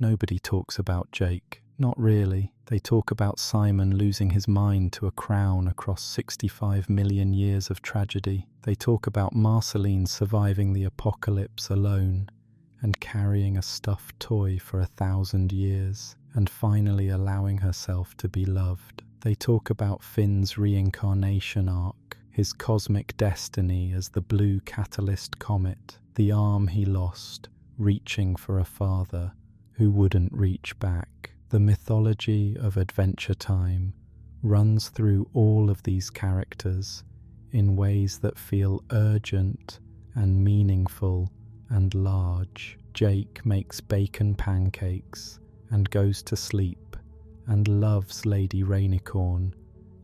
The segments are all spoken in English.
Nobody talks about Jake. Not really. They talk about Simon losing his mind to a crown across 65 million years of tragedy. They talk about Marceline surviving the apocalypse alone and carrying a stuffed toy for 1,000 years and finally allowing herself to be loved. They talk about Finn's reincarnation arc, his cosmic destiny as the blue catalyst comet, the arm he lost, reaching for a father who wouldn't reach back. The mythology of Adventure Time runs through all of these characters in ways that feel urgent and meaningful and large. Jake makes bacon pancakes and goes to sleep and loves Lady Rainicorn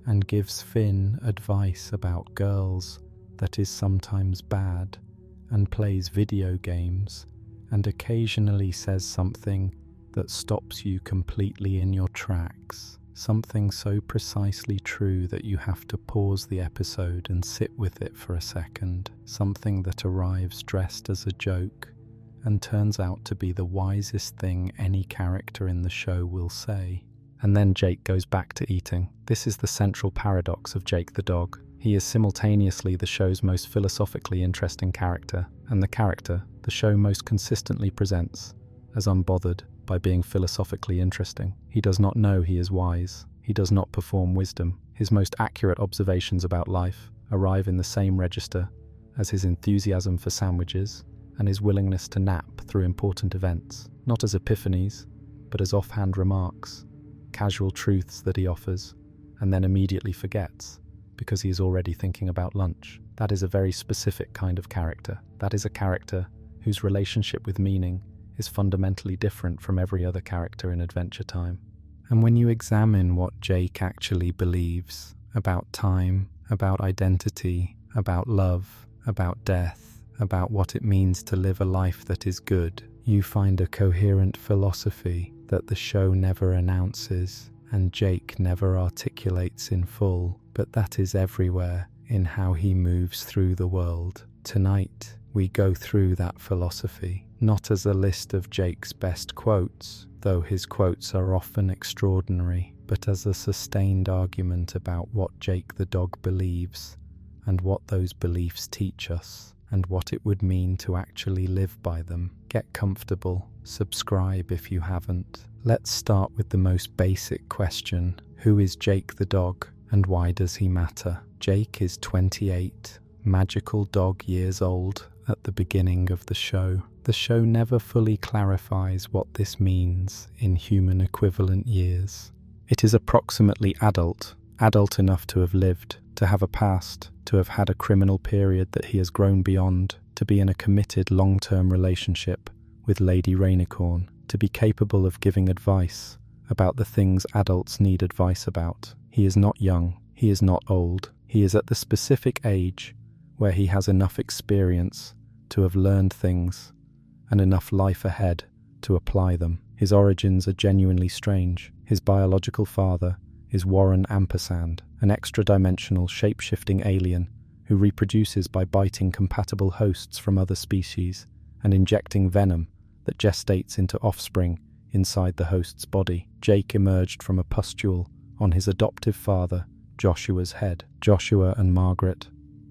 and gives Finn advice about girls that is sometimes bad and plays video games and occasionally says something that stops you completely in your tracks. Something so precisely true that you have to pause the episode and sit with it for a second. Something that arrives dressed as a joke and turns out to be the wisest thing any character in the show will say. And then Jake goes back to eating. This is the central paradox of Jake the dog. He is simultaneously the show's most philosophically interesting character, and the character the show most consistently presents as unbothered by being philosophically interesting. He does not know he is wise. He does not perform wisdom. His most accurate observations about life arrive in the same register as his enthusiasm for sandwiches and his willingness to nap through important events, not as epiphanies, but as offhand remarks, casual truths that he offers, and then immediately forgets because he is already thinking about lunch. That is a very specific kind of character. That is a character whose relationship with meaning is fundamentally different from every other character in Adventure Time. And when you examine what Jake actually believes about time, about identity, about love, about death, about what it means to live a life that is good, you find a coherent philosophy that the show never announces and Jake never articulates in full, but that is everywhere in how he moves through the world. Tonight, we go through that philosophy, not as a list of Jake's best quotes, though his quotes are often extraordinary, but as a sustained argument about what Jake the dog believes and what those beliefs teach us and what it would mean to actually live by them. Get comfortable, subscribe if you haven't. Let's start with the most basic question. Who is Jake the dog and why does he matter? Jake is 28, magical dog years old at the beginning of the show. The show never fully clarifies what this means in human equivalent years. It is approximately adult enough to have lived, to have a past, to have had a criminal period that he has grown beyond, to be in a committed long-term relationship with Lady Rainicorn, to be capable of giving advice about the things adults need advice about. He is not young, he is not old, he is at the specific age where he has enough experience to have learned things and enough life ahead to apply them. His origins are genuinely strange. His biological father is Warren Ampersand, an extra-dimensional shape-shifting alien who reproduces by biting compatible hosts from other species and injecting venom that gestates into offspring inside the host's body. Jake emerged from a pustule on his adoptive father, Joshua's head. Joshua and Margaret,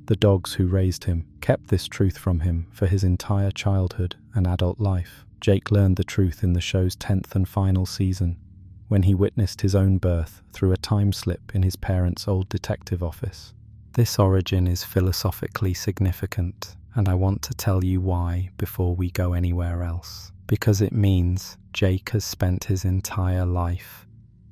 the dogs who raised him, kept this truth from him for his entire childhood and adult life. Jake learned the truth in the show's 10th and final season, when he witnessed his own birth through a time slip in his parents' old detective office. This origin is philosophically significant, and I want to tell you why before we go anywhere else. Because it means Jake has spent his entire life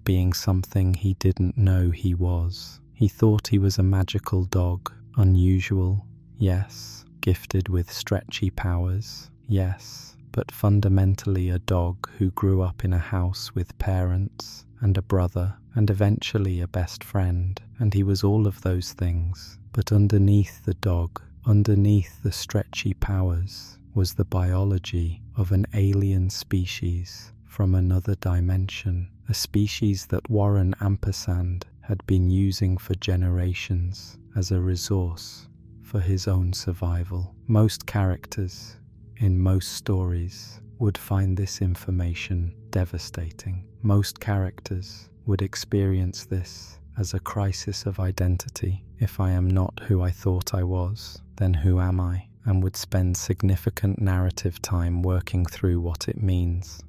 being something he didn't know he was. He thought he was a magical dog, unusual, yes, gifted with stretchy powers, yes, but fundamentally a dog who grew up in a house with parents and a brother and eventually a best friend, and he was all of those things. But underneath the dog, underneath the stretchy powers, was the biology of an alien species from another dimension, a species that Warren Ampersand had been using for generations as a resource for his own survival. Most characters in most stories would find this information devastating. Most characters would experience this as a crisis of identity. If I am not who I thought I was, then who am I? And would spend significant narrative time working through what it means.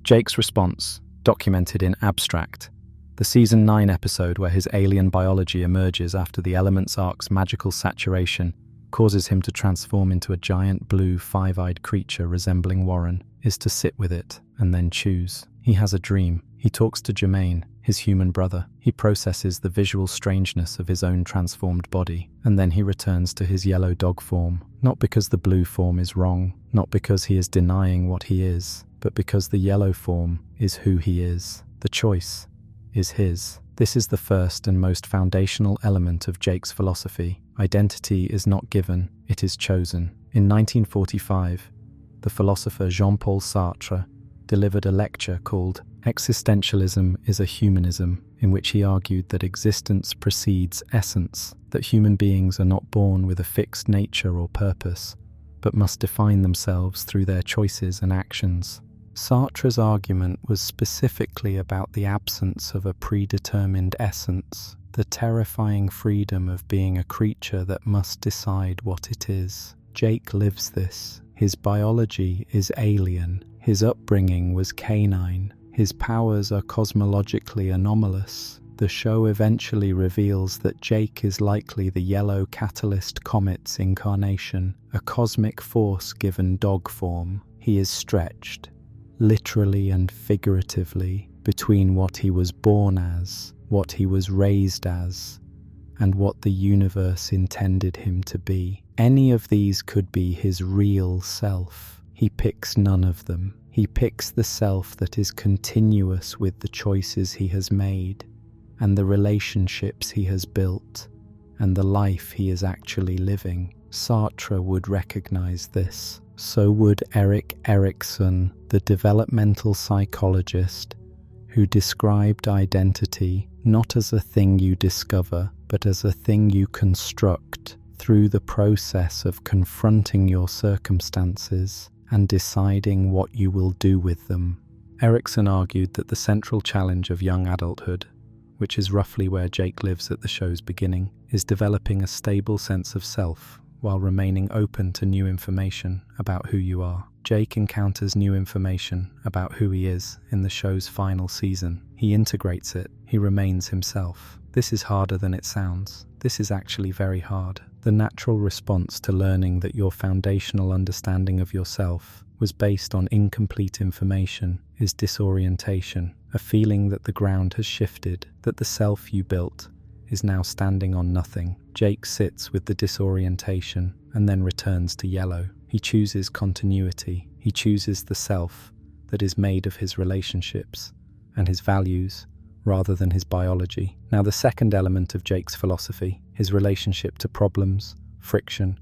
Jake's response, documented in Abstract, the Season 9 episode where his alien biology emerges after the Elements arc's magical saturation causes him to transform into a giant blue five-eyed creature resembling Warren, is to sit with it and then choose. He has a dream. He talks to Jermaine, his human brother. He processes the visual strangeness of his own transformed body, and then he returns to his yellow dog form, not because the blue form is wrong, not because he is denying what he is, but because the yellow form is who he is. The choice is his. This is the first and most foundational element of Jake's philosophy. Identity is not given, it is chosen. In 1945, the philosopher Jean-Paul Sartre delivered a lecture called Existentialism is a Humanism, in which he argued that existence precedes essence, that human beings are not born with a fixed nature or purpose, but must define themselves through their choices and actions. Sartre's argument was specifically about the absence of a predetermined essence, the terrifying freedom of being a creature that must decide what it is. Jake lives this. His biology is alien. His upbringing was canine. His powers are cosmologically anomalous. The show eventually reveals that Jake is likely the yellow catalyst comet's incarnation, a cosmic force given dog form. He is stretched, literally and figuratively, between what he was born as, what he was raised as, and what the universe intended him to be. Any of these could be his real self. He picks none of them. He picks the self that is continuous with the choices he has made, and the relationships he has built, and the life he is actually living. Sartre would recognize this. So would Erik Erikson, the developmental psychologist, who described identity not as a thing you discover, but as a thing you construct through the process of confronting your circumstances and deciding what you will do with them. Erikson argued that the central challenge of young adulthood, which is roughly where Jake lives at the show's beginning, is developing a stable sense of self while remaining open to new information about who you are. Jake encounters new information about who he is in the show's final season. He integrates it. He remains himself. This is harder than it sounds. This is actually very hard. The natural response to learning that your foundational understanding of yourself was based on incomplete information is disorientation, a feeling that the ground has shifted, that the self you built is now standing on nothing. Jake sits with the disorientation and then returns to yellow. He chooses continuity. He chooses the self that is made of his relationships and his values rather than his biology. Now, the second element of Jake's philosophy, his relationship to problems, friction,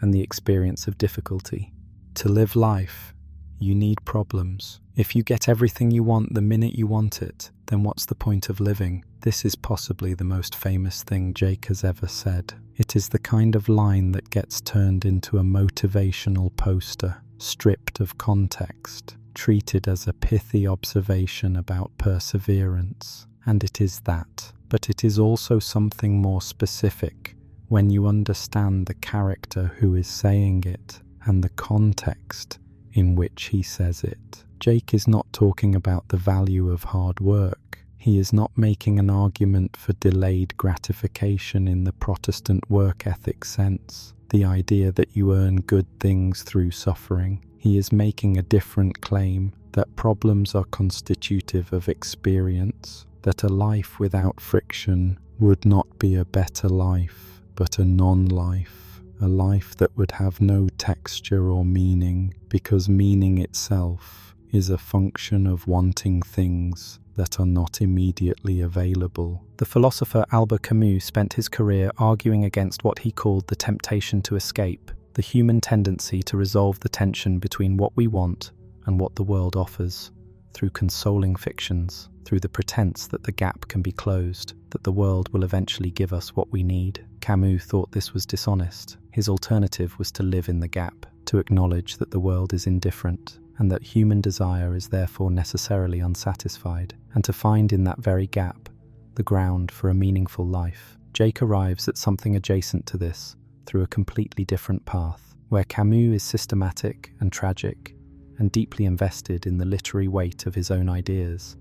and the experience of difficulty. To live life, you need problems. If you get everything you want the minute you want it, then what's the point of living? This is possibly the most famous thing Jake has ever said. It is the kind of line that gets turned into a motivational poster, stripped of context, treated as a pithy observation about perseverance. And it is that. But it is also something more specific when you understand the character who is saying it and the context in which he says it. Jake is not talking about the value of hard work. He is not making an argument for delayed gratification in the Protestant work ethic sense, the idea that you earn good things through suffering. He is making a different claim, that problems are constitutive of experience, that a life without friction would not be a better life, but a non-life, a life that would have no texture or meaning, because meaning itself is a function of wanting things that are not immediately available. The philosopher Albert Camus spent his career arguing against what he called the temptation to escape, the human tendency to resolve the tension between what we want and what the world offers, through consoling fictions, through the pretense that the gap can be closed, that the world will eventually give us what we need. Camus thought this was dishonest. His alternative was to live in the gap, to acknowledge that the world is indifferent, and that human desire is therefore necessarily unsatisfied, and to find in that very gap the ground for a meaningful life. Jake arrives at something adjacent to this through a completely different path, where Camus is systematic and tragic, and deeply invested in the literary weight of his own ideas.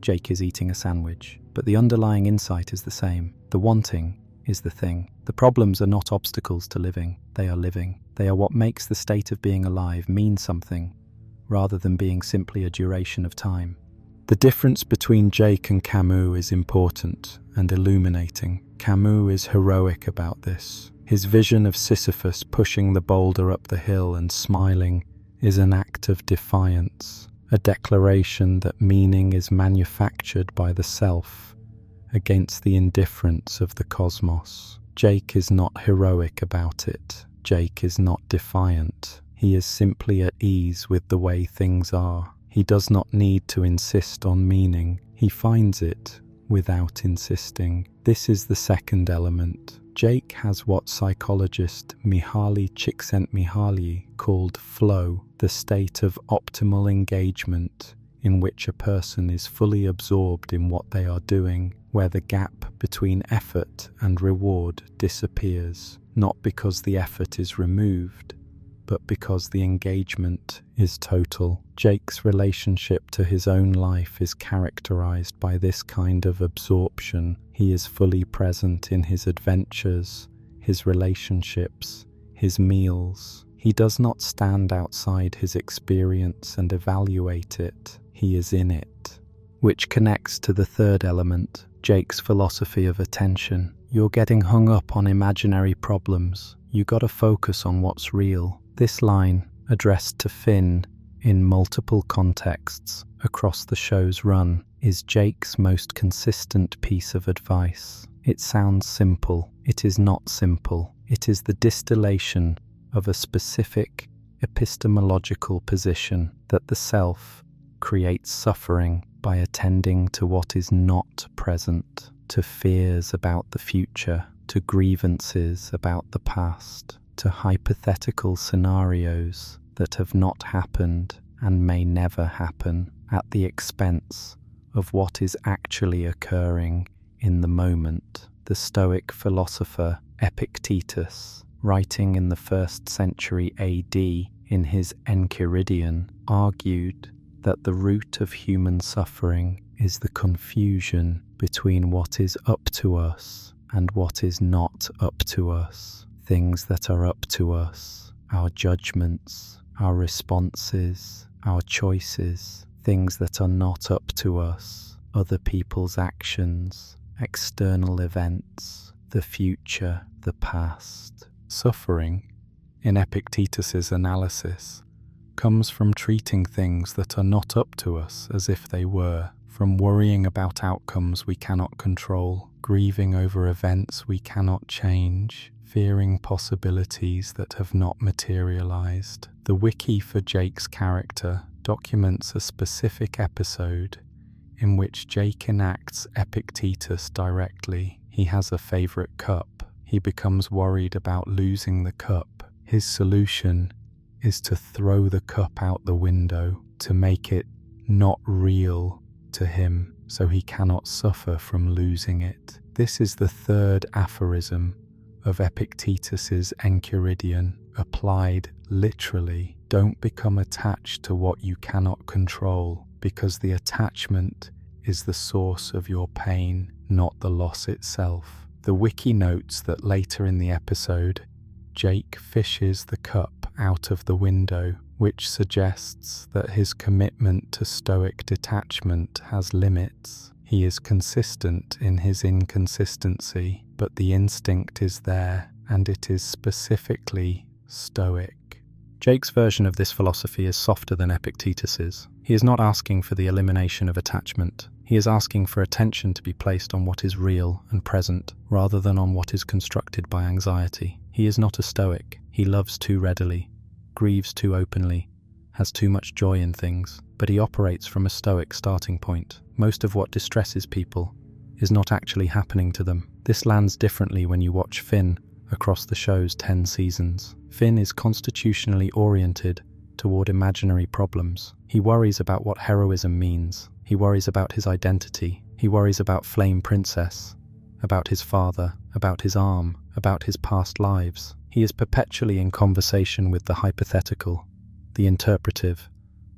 Jake is eating a sandwich, but the underlying insight is the same. The wanting is the thing. The problems are not obstacles to living, they are living. They are what makes the state of being alive mean something, rather than being simply a duration of time. The difference between Jake and Camus is important and illuminating. Camus is heroic about this. His vision of Sisyphus pushing the boulder up the hill and smiling is an act of defiance, a declaration that meaning is manufactured by the self against the indifference of the cosmos. Jake is not heroic about it. Jake is not defiant. He is simply at ease with the way things are. He does not need to insist on meaning. He finds it without insisting. This is the second element. Jake has what psychologist Mihaly Csikszentmihalyi called flow, the state of optimal engagement in which a person is fully absorbed in what they are doing, where the gap between effort and reward disappears, not because the effort is removed, but because the engagement is total. Jake's relationship to his own life is characterized by this kind of absorption. He is fully present in his adventures, his relationships, his meals. He does not stand outside his experience and evaluate it. He is in it. Which connects to the third element, Jake's philosophy of attention. You're getting hung up on imaginary problems. You gotta focus on what's real. This line, addressed to Finn in multiple contexts across the show's run, is Jake's most consistent piece of advice. It sounds simple. It is not simple. It is the distillation of a specific epistemological position that the self creates suffering by attending to what is not present, to fears about the future, to grievances about the past, to hypothetical scenarios that have not happened and may never happen, at the expense of what is actually occurring in the moment. The Stoic philosopher Epictetus, writing in the 1st century AD in his Enchiridion, argued that the root of human suffering is the confusion between what is up to us and what is not up to us. Things that are up to us, our judgments, our responses, our choices. Things that are not up to us, other people's actions, external events, the future, the past. Suffering, in Epictetus's analysis, comes from treating things that are not up to us as if they were, from worrying about outcomes we cannot control, grieving over events we cannot change, fearing possibilities that have not materialized. The wiki for Jake's character documents a specific episode in which Jake enacts Epictetus directly. He has a favorite cup. He becomes worried about losing the cup. His solution is to throw the cup out the window, to make it not real to him, so he cannot suffer from losing it. This is the third aphorism of Epictetus's Enchiridion, applied literally. Don't become attached to what you cannot control, because the attachment is the source of your pain, not the loss itself. The wiki notes that later in the episode, Jake fishes the cup out of the window, which suggests that his commitment to Stoic detachment has limits. He is consistent in his inconsistency, but the instinct is there, and it is specifically Stoic. Jake's version of this philosophy is softer than Epictetus's. He is not asking for the elimination of attachment. He is asking for attention to be placed on what is real and present, rather than on what is constructed by anxiety. He is not a Stoic. He loves too readily, grieves too openly, has too much joy in things, but he operates from a Stoic starting point. Most of what distresses people is not actually happening to them. This lands differently when you watch Finn across the show's 10 seasons. Finn is constitutionally oriented toward imaginary problems. He worries about what heroism means. He worries about his identity. He worries about Flame Princess, about his father, about his arm, about his past lives. He is perpetually in conversation with the hypothetical, the interpretive,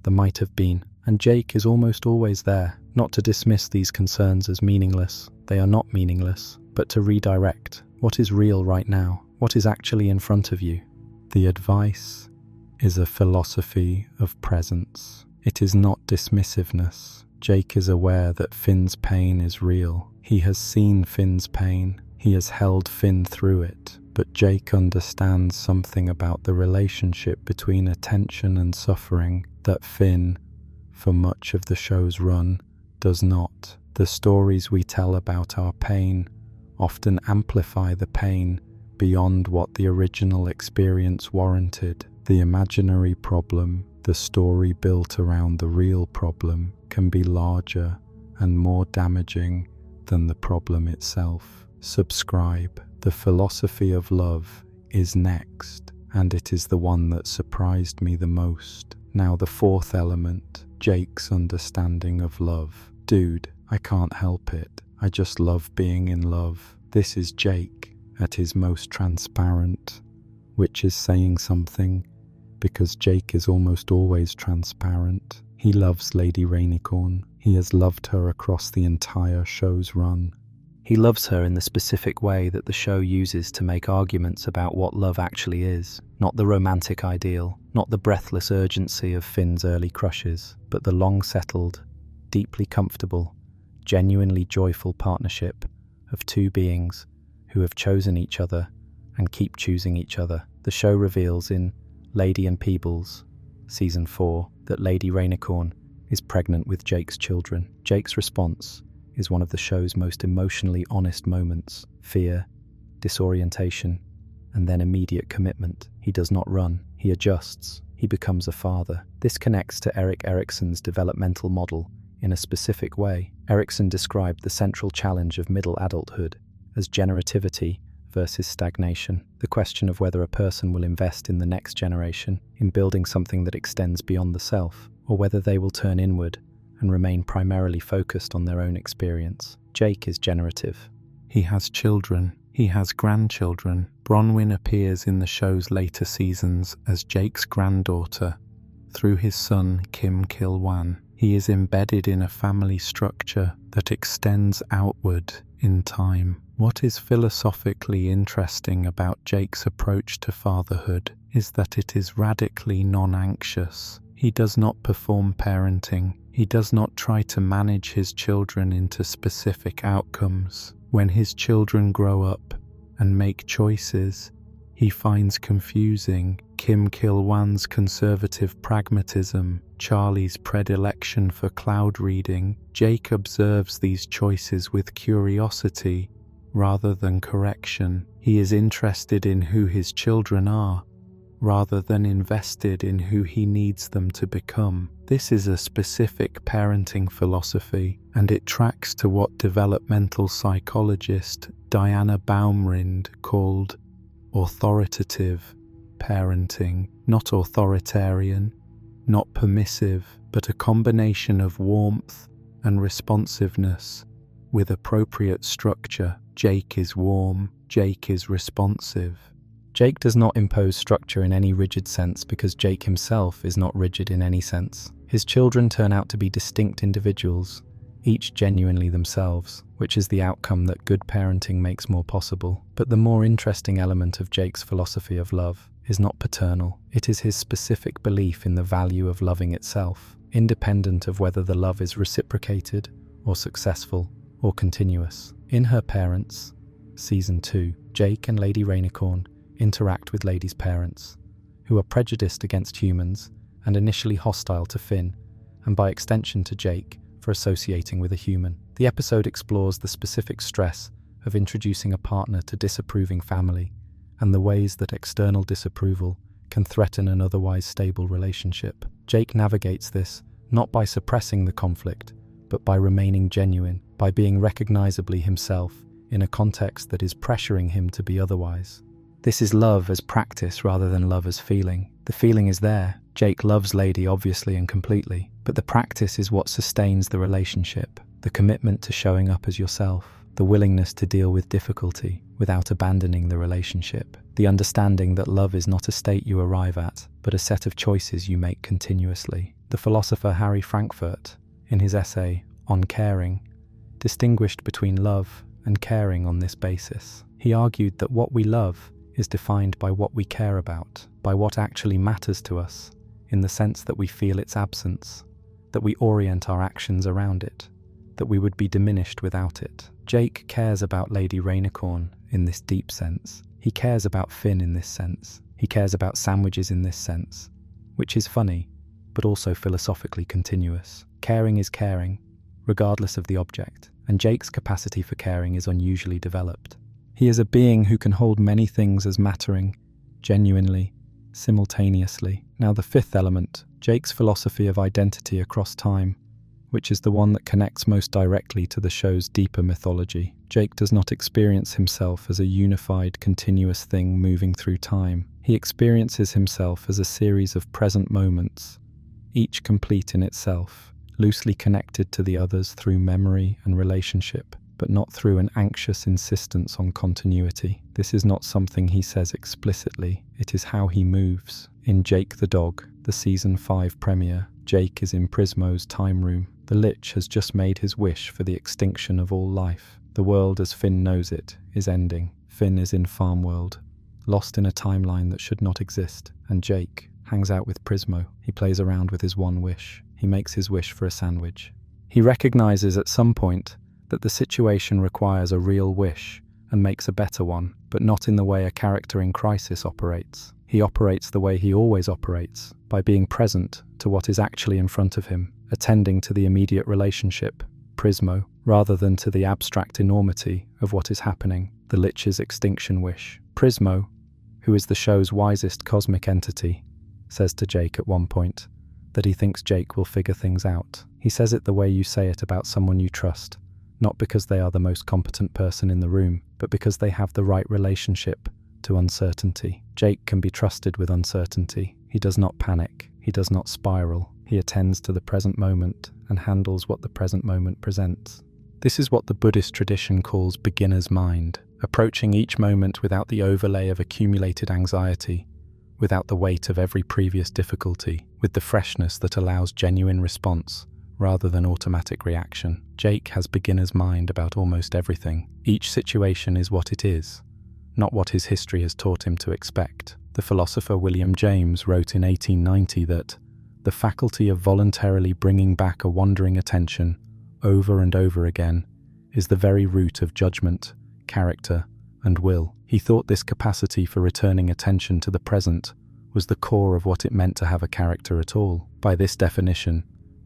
the might have been. And Jake is almost always there, not to dismiss these concerns as meaningless. They are not meaningless, but to redirect. What is real right now? What is actually in front of you? The advice is a philosophy of presence. It is not dismissiveness. Jake is aware that Finn's pain is real. He has seen Finn's pain. He has held Finn through it. But Jake understands something about the relationship between attention and suffering that Finn, for much of the show's run, does not. The stories we tell about our pain often amplify the pain beyond what the original experience warranted. The imaginary problem, the story built around the real problem, can be larger and more damaging than the problem itself. Subscribe. The philosophy of love is next, and it is the one that surprised me the most. Now the fourth element, Jake's understanding of love. Dude, I can't help it. I just love being in love. This is Jake at his most transparent, which is saying something, because Jake is almost always transparent. He loves Lady Rainicorn. He has loved her across the entire show's run. He loves her in the specific way that the show uses to make arguments about what love actually is. Not the romantic ideal, not the breathless urgency of Finn's early crushes, but the long-settled, deeply comfortable, genuinely joyful partnership of two beings who have chosen each other and keep choosing each other. The show reveals in Lady and Peebles, Season 4, that Lady Rainicorn is pregnant with Jake's children. Jake's response is one of the show's most emotionally honest moments. Fear, disorientation, and then immediate commitment. He does not run, he adjusts, he becomes a father. This connects to Erik Erikson's developmental model in a specific way. Erikson described the central challenge of middle adulthood as generativity versus stagnation, the question of whether a person will invest in the next generation, in building something that extends beyond the self, or whether they will turn inward and remain primarily focused on their own experience. Jake is generative. He has children. He has grandchildren. Bronwyn appears in the show's later seasons as Jake's granddaughter through his son Kim Kil-wan. He is embedded in a family structure that extends outward in time. What is philosophically interesting about Jake's approach to fatherhood is that it is radically non-anxious. He does not perform parenting. He does not try to manage his children into specific outcomes. When his children grow up and make choices he finds confusing, Kim Kil-wan's conservative pragmatism, Charlie's predilection for cloud reading, Jake observes these choices with curiosity rather than correction. He is interested in who his children are, rather than invested in who he needs them to become. This is a specific parenting philosophy, and it tracks to what developmental psychologist Diana Baumrind called authoritative parenting. Not authoritarian, not permissive, but a combination of warmth and responsiveness with appropriate structure. Jake is warm, Jake is responsive. Jake does not impose structure in any rigid sense because Jake himself is not rigid in any sense. His children turn out to be distinct individuals, each genuinely themselves, which is the outcome that good parenting makes more possible. But the more interesting element of Jake's philosophy of love is not paternal. It is his specific belief in the value of loving itself, independent of whether the love is reciprocated or successful or continuous. In Her Parents, Season 2, Jake and Lady Rainicorn interact with Lady's parents, who are prejudiced against humans and initially hostile to Finn, and by extension to Jake, for associating with a human. The episode explores the specific stress of introducing a partner to disapproving family and the ways that external disapproval can threaten an otherwise stable relationship. Jake navigates this not by suppressing the conflict, but by remaining genuine, by being recognizably himself in a context that is pressuring him to be otherwise. This is love as practice rather than love as feeling. The feeling is there, Jake loves Lady obviously and completely, but the practice is what sustains the relationship. The commitment to showing up as yourself, the willingness to deal with difficulty without abandoning the relationship, the understanding that love is not a state you arrive at, but a set of choices you make continuously. The philosopher Harry Frankfurt, in his essay On Caring, distinguished between love and caring on this basis. He argued that what we love is defined by what we care about, by what actually matters to us, in the sense that we feel its absence, that we orient our actions around it, that we would be diminished without it. Jake cares about Lady Rainicorn in this deep sense. He cares about Finn in this sense. He cares about sandwiches in this sense, which is funny, but also philosophically continuous. Caring is caring, regardless of the object, and Jake's capacity for caring is unusually developed. He is a being who can hold many things as mattering, genuinely, simultaneously. Now the fifth element, Jake's philosophy of identity across time, which is the one that connects most directly to the show's deeper mythology. Jake does not experience himself as a unified, continuous thing moving through time. He experiences himself as a series of present moments, each complete in itself, loosely connected to the others through memory and relationship, but not through an anxious insistence on continuity. This is not something he says explicitly, it is how he moves. In Jake the Dog, the Season 5 premiere, Jake is in Prismo's time room. The Lich has just made his wish for the extinction of all life. The world as Finn knows it is ending. Finn is in Farm World, lost in a timeline that should not exist, and Jake hangs out with Prismo. He plays around with his one wish. He makes his wish for a sandwich. He recognizes at some point that the situation requires a real wish and makes a better one, but not in the way a character in Crisis operates. He operates the way he always operates, by being present to what is actually in front of him, attending to the immediate relationship, Prismo, rather than to the abstract enormity of what is happening, the Lich's extinction wish. Prismo, who is the show's wisest cosmic entity, says to Jake at one point that he thinks Jake will figure things out. He says it the way you say it about someone you trust, not because they are the most competent person in the room, but because they have the right relationship to uncertainty. Jake can be trusted with uncertainty. He does not panic. He does not spiral. He attends to the present moment and handles what the present moment presents. This is what the Buddhist tradition calls beginner's mind, approaching each moment without the overlay of accumulated anxiety, without the weight of every previous difficulty, with the freshness that allows genuine response rather than automatic reaction. Jake has beginner's mind about almost everything. Each situation is what it is, not what his history has taught him to expect. The philosopher William James wrote in 1890 that the faculty of voluntarily bringing back a wandering attention over and over again is the very root of judgment, character, and will. He thought this capacity for returning attention to the present was the core of what it meant to have a character at all. By this definition,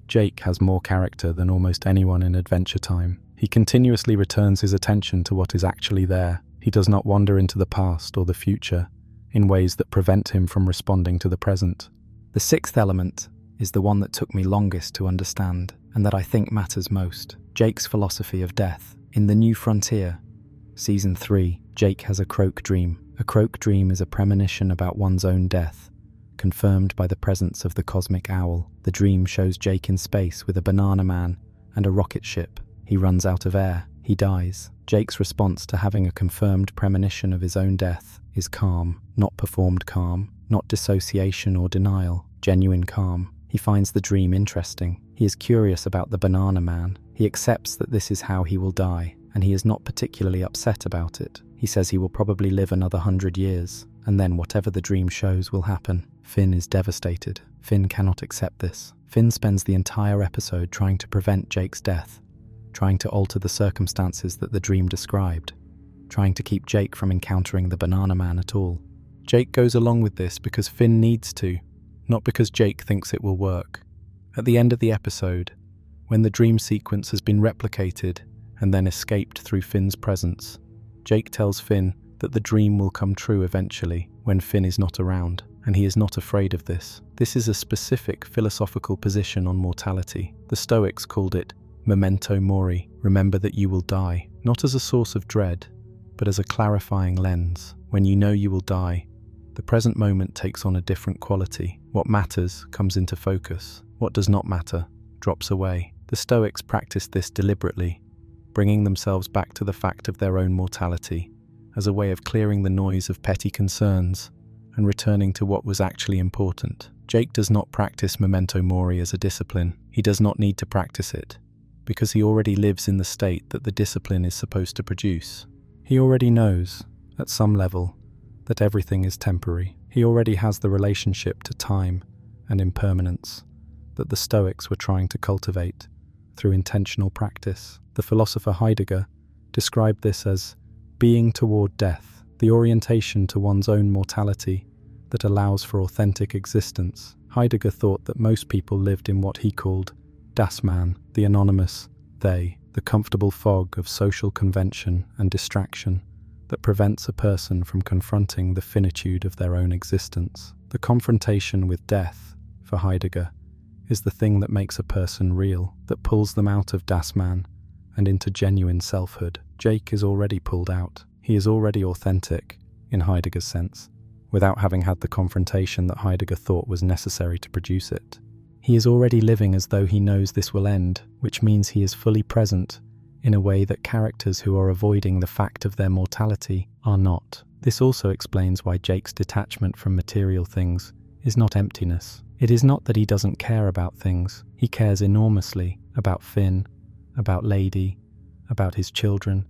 Jake has more character than almost anyone in Adventure Time. He continuously returns his attention to what is actually there. He does not wander into the past or the future in ways that prevent him from responding to the present. The sixth element is the one that took me longest to understand and that I think matters most. Jake's philosophy of death. In The New Frontier, Season 3, Jake has a croak dream. A croak dream is a premonition about one's own death, confirmed by the presence of the cosmic owl. The dream shows Jake in space with a banana man and a rocket ship. He runs out of air. He dies. Jake's response to having a confirmed premonition of his own death is calm, not performed calm, not dissociation or denial, genuine calm. He finds the dream interesting. He is curious about the banana man. He accepts that this is how he will die, and he is not particularly upset about it. He says he will probably live another 100 years, and then whatever the dream shows will happen. Finn is devastated. Finn cannot accept this. Finn spends the entire episode trying to prevent Jake's death, trying to alter the circumstances that the dream described, trying to keep Jake from encountering the banana man at all. Jake goes along with this because Finn needs to, not because Jake thinks it will work. At the end of the episode, when the dream sequence has been replicated and then escaped through Finn's presence, Jake tells Finn that the dream will come true eventually when Finn is not around, and he is not afraid of this. This is a specific philosophical position on mortality. The Stoics called it memento mori, remember that you will die, not as a source of dread, but as a clarifying lens. When you know you will die, The present moment takes on a different quality. What matters comes into focus. What does not matter drops away. The Stoics practiced this deliberately, bringing themselves back to the fact of their own mortality, as a way of clearing the noise of petty concerns and returning to what was actually important. Jake does not practice memento mori as a discipline. He does not need to practice it, because he already lives in the state that the discipline is supposed to produce. He already knows, at some level, that everything is temporary. He already has the relationship to time and impermanence that the Stoics were trying to cultivate through intentional practice. The philosopher Heidegger described this as being toward death, the orientation to one's own mortality that allows for authentic existence. Heidegger thought that most people lived in what he called das Man, the anonymous they, the comfortable fog of social convention and distraction that prevents a person from confronting the finitude of their own existence. The confrontation with death, for Heidegger, is the thing that makes a person real, that pulls them out of das Man and into genuine selfhood. Jake is already pulled out. He is already authentic, in Heidegger's sense, without having had the confrontation that Heidegger thought was necessary to produce it. He is already living as though he knows this will end, which means he is fully present in a way that characters who are avoiding the fact of their mortality are not. This also explains why Jake's detachment from material things is not emptiness. It is not that he doesn't care about things. He cares enormously about Finn, about Lady, about his children,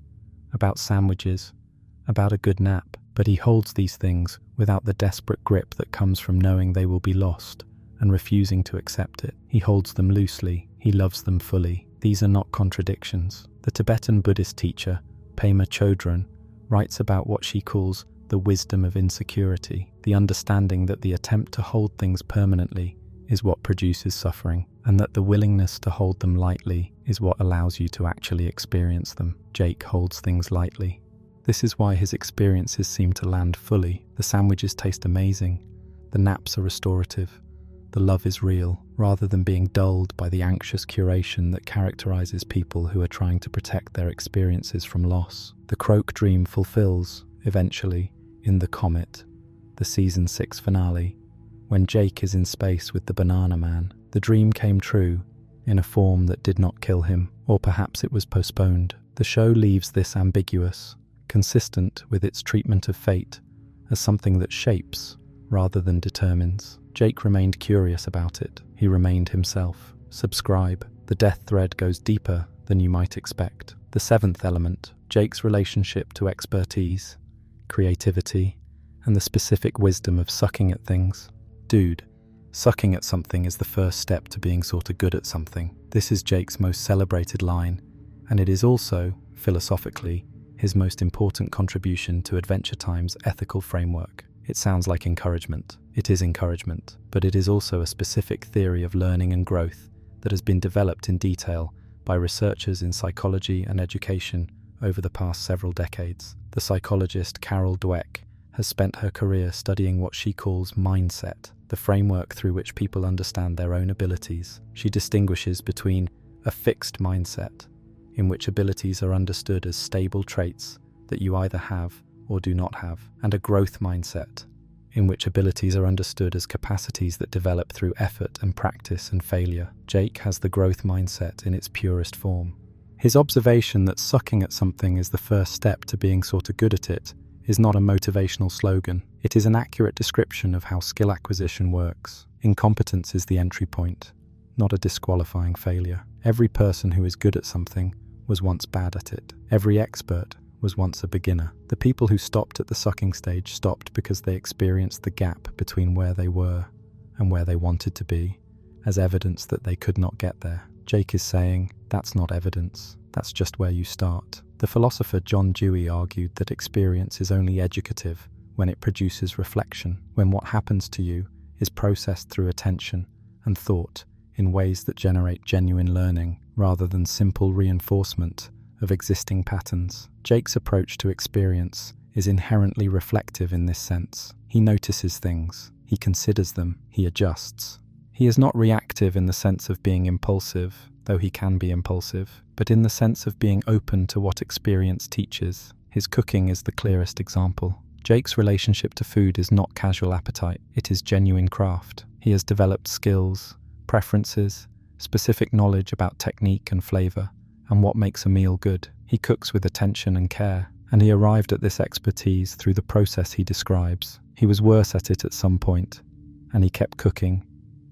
about sandwiches, about a good nap, but he holds these things without the desperate grip that comes from knowing they will be lost and refusing to accept it. He holds them loosely. He loves them fully. These are not contradictions. The Tibetan Buddhist teacher, Pema Chodron, writes about what she calls the wisdom of insecurity, the understanding that the attempt to hold things permanently is what produces suffering, and that the willingness to hold them lightly is what allows you to actually experience them. Jake holds things lightly. This is why his experiences seem to land fully. The sandwiches taste amazing. The naps are restorative. The love is real, rather than being dulled by the anxious curation that characterizes people who are trying to protect their experiences from loss. The Croak dream fulfills, eventually, in The Comet, the season 6 finale, when Jake is in space with the Banana Man. The dream came true, in a form that did not kill him, or perhaps it was postponed. The show leaves this ambiguous, consistent with its treatment of fate as something that shapes rather than determines. Jake remained curious about it. He remained himself. Subscribe. The death thread goes deeper than you might expect. The 7th element, Jake's relationship to expertise, creativity, and the specific wisdom of sucking at things. Dude, sucking at something is the first step to being sorta good at something. This is Jake's most celebrated line, and it is also, philosophically, his most important contribution to Adventure Time's ethical framework. It sounds like encouragement. It is encouragement, but it is also a specific theory of learning and growth that has been developed in detail by researchers in psychology and education over the past several decades. The psychologist Carol Dweck has spent her career studying what she calls mindset, the framework through which people understand their own abilities. She distinguishes between a fixed mindset, in which abilities are understood as stable traits that you either have or do not have, and a growth mindset, in which abilities are understood as capacities that develop through effort and practice and failure. Jake has the growth mindset in its purest form. His observation that sucking at something is the first step to being sorta good at it is not a motivational slogan. It is an accurate description of how skill acquisition works. Incompetence is the entry point, not a disqualifying failure. Every person who is good at something was once bad at it. Every expert was once a beginner. The people who stopped at the sucking stage stopped because they experienced the gap between where they were and where they wanted to be as evidence that they could not get there. Jake is saying, that's not evidence, that's just where you start. The philosopher John Dewey argued that experience is only educative when it produces reflection, when what happens to you is processed through attention and thought in ways that generate genuine learning rather than simple reinforcement of existing patterns. Jake's approach to experience is inherently reflective in this sense. He notices things, he considers them, he adjusts. He is not reactive in the sense of being impulsive, though he can be impulsive, but in the sense of being open to what experience teaches. His cooking is the clearest example. Jake's relationship to food is not casual appetite, it is genuine craft. He has developed skills, preferences, specific knowledge about technique and flavor, and what makes a meal good. He cooks with attention and care, and he arrived at this expertise through the process he describes. He was worse at it at some point, and he kept cooking,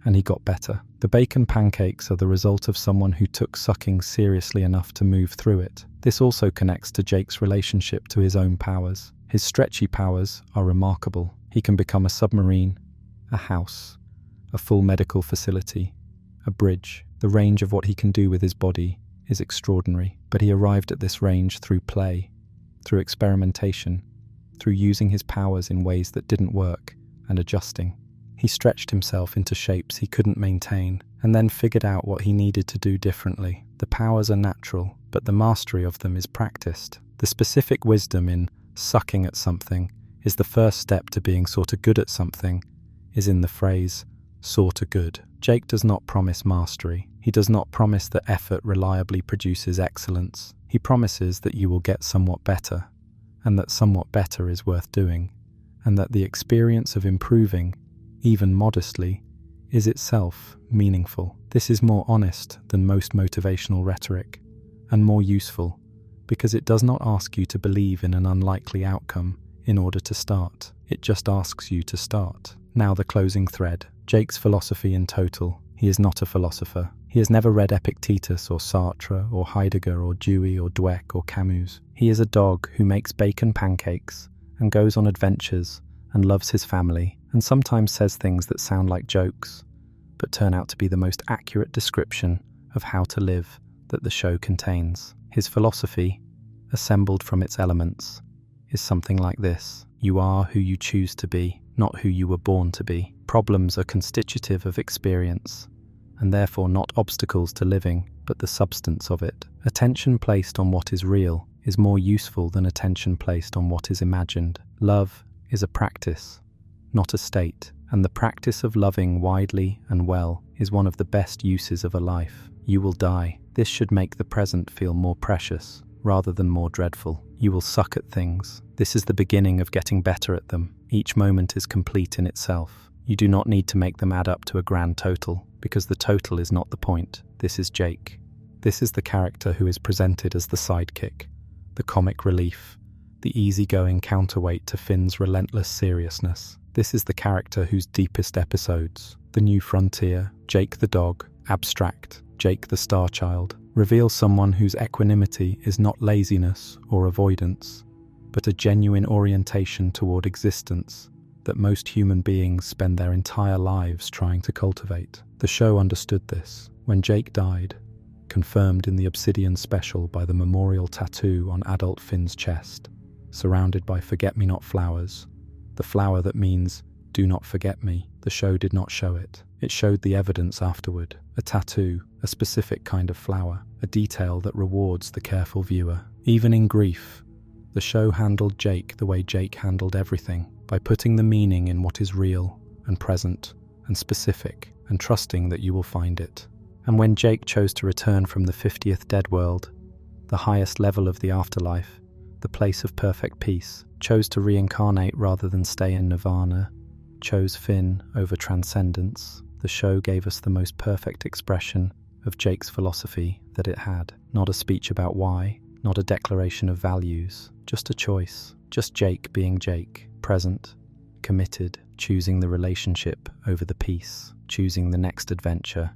and he got better. The bacon pancakes are the result of someone who took sucking seriously enough to move through it. This also connects to Jake's relationship to his own powers. His stretchy powers are remarkable. He can become a submarine, a house, a full medical facility, a bridge. The range of what he can do with his body is extraordinary, but he arrived at this range through play, through experimentation, through using his powers in ways that didn't work and adjusting. He stretched himself into shapes he couldn't maintain and then figured out what he needed to do differently. The powers are natural, but the mastery of them is practiced. The specific wisdom in sucking at something is the first step to being sorta good at something, is in the phrase, sorta good. Jake does not promise mastery. He does not promise that effort reliably produces excellence. He promises that you will get somewhat better, and that somewhat better is worth doing, and that the experience of improving, even modestly, is itself meaningful. This is more honest than most motivational rhetoric, and more useful, because it does not ask you to believe in an unlikely outcome in order to start. It just asks you to start. Now the closing thread. Jake's philosophy in total. He is not a philosopher. He has never read Epictetus or Sartre or Heidegger or Dewey or Dweck or Camus. He is a dog who makes bacon pancakes and goes on adventures and loves his family and sometimes says things that sound like jokes, but turn out to be the most accurate description of how to live that the show contains. His philosophy, assembled from its elements, is something like this. You are who you choose to be, not who you were born to be. Problems are constitutive of experience, and therefore not obstacles to living, but the substance of it. Attention placed on what is real is more useful than attention placed on what is imagined. Love is a practice, not a state, and the practice of loving widely and well is one of the best uses of a life. You will die. This should make the present feel more precious, rather than more dreadful. You will suck at things. This is the beginning of getting better at them. Each moment is complete in itself. You do not need to make them add up to a grand total, because the total is not the point. This is Jake. This is the character who is presented as the sidekick, the comic relief, the easygoing counterweight to Finn's relentless seriousness. This is the character whose deepest episodes, The New Frontier, Jake the Dog, Abstract, Jake the Star Child, reveal someone whose equanimity is not laziness or avoidance, but a genuine orientation toward existence that most human beings spend their entire lives trying to cultivate. The show understood this. When Jake died, confirmed in the Obsidian special by the memorial tattoo on adult Finn's chest, surrounded by forget-me-not flowers, the flower that means, "do not forget me," the show did not show it. It showed the evidence afterward. A tattoo, a specific kind of flower, a detail that rewards the careful viewer. Even in grief, the show handled Jake the way Jake handled everything, by putting the meaning in what is real and present and specific, and trusting that you will find it. And when Jake chose to return from the 50th Dead World, the highest level of the afterlife, the place of perfect peace, chose to reincarnate rather than stay in nirvana, chose Finn over transcendence, the show gave us the most perfect expression of Jake's philosophy that it had. Not a speech about why, not a declaration of values, just a choice. Just Jake being Jake, present, committed, choosing the relationship over the peace, choosing the next adventure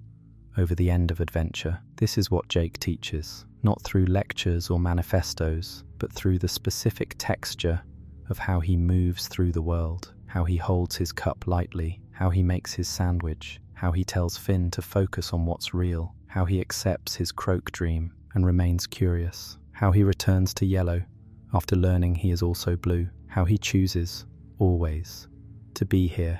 over the end of adventure. This is what Jake teaches, not through lectures or manifestos, but through the specific texture of how he moves through the world, how he holds his cup lightly, how he makes his sandwich, how he tells Finn to focus on what's real, how he accepts his croak dream and remains curious, how he returns to yellow after learning he is also blue, how he chooses, always, to be here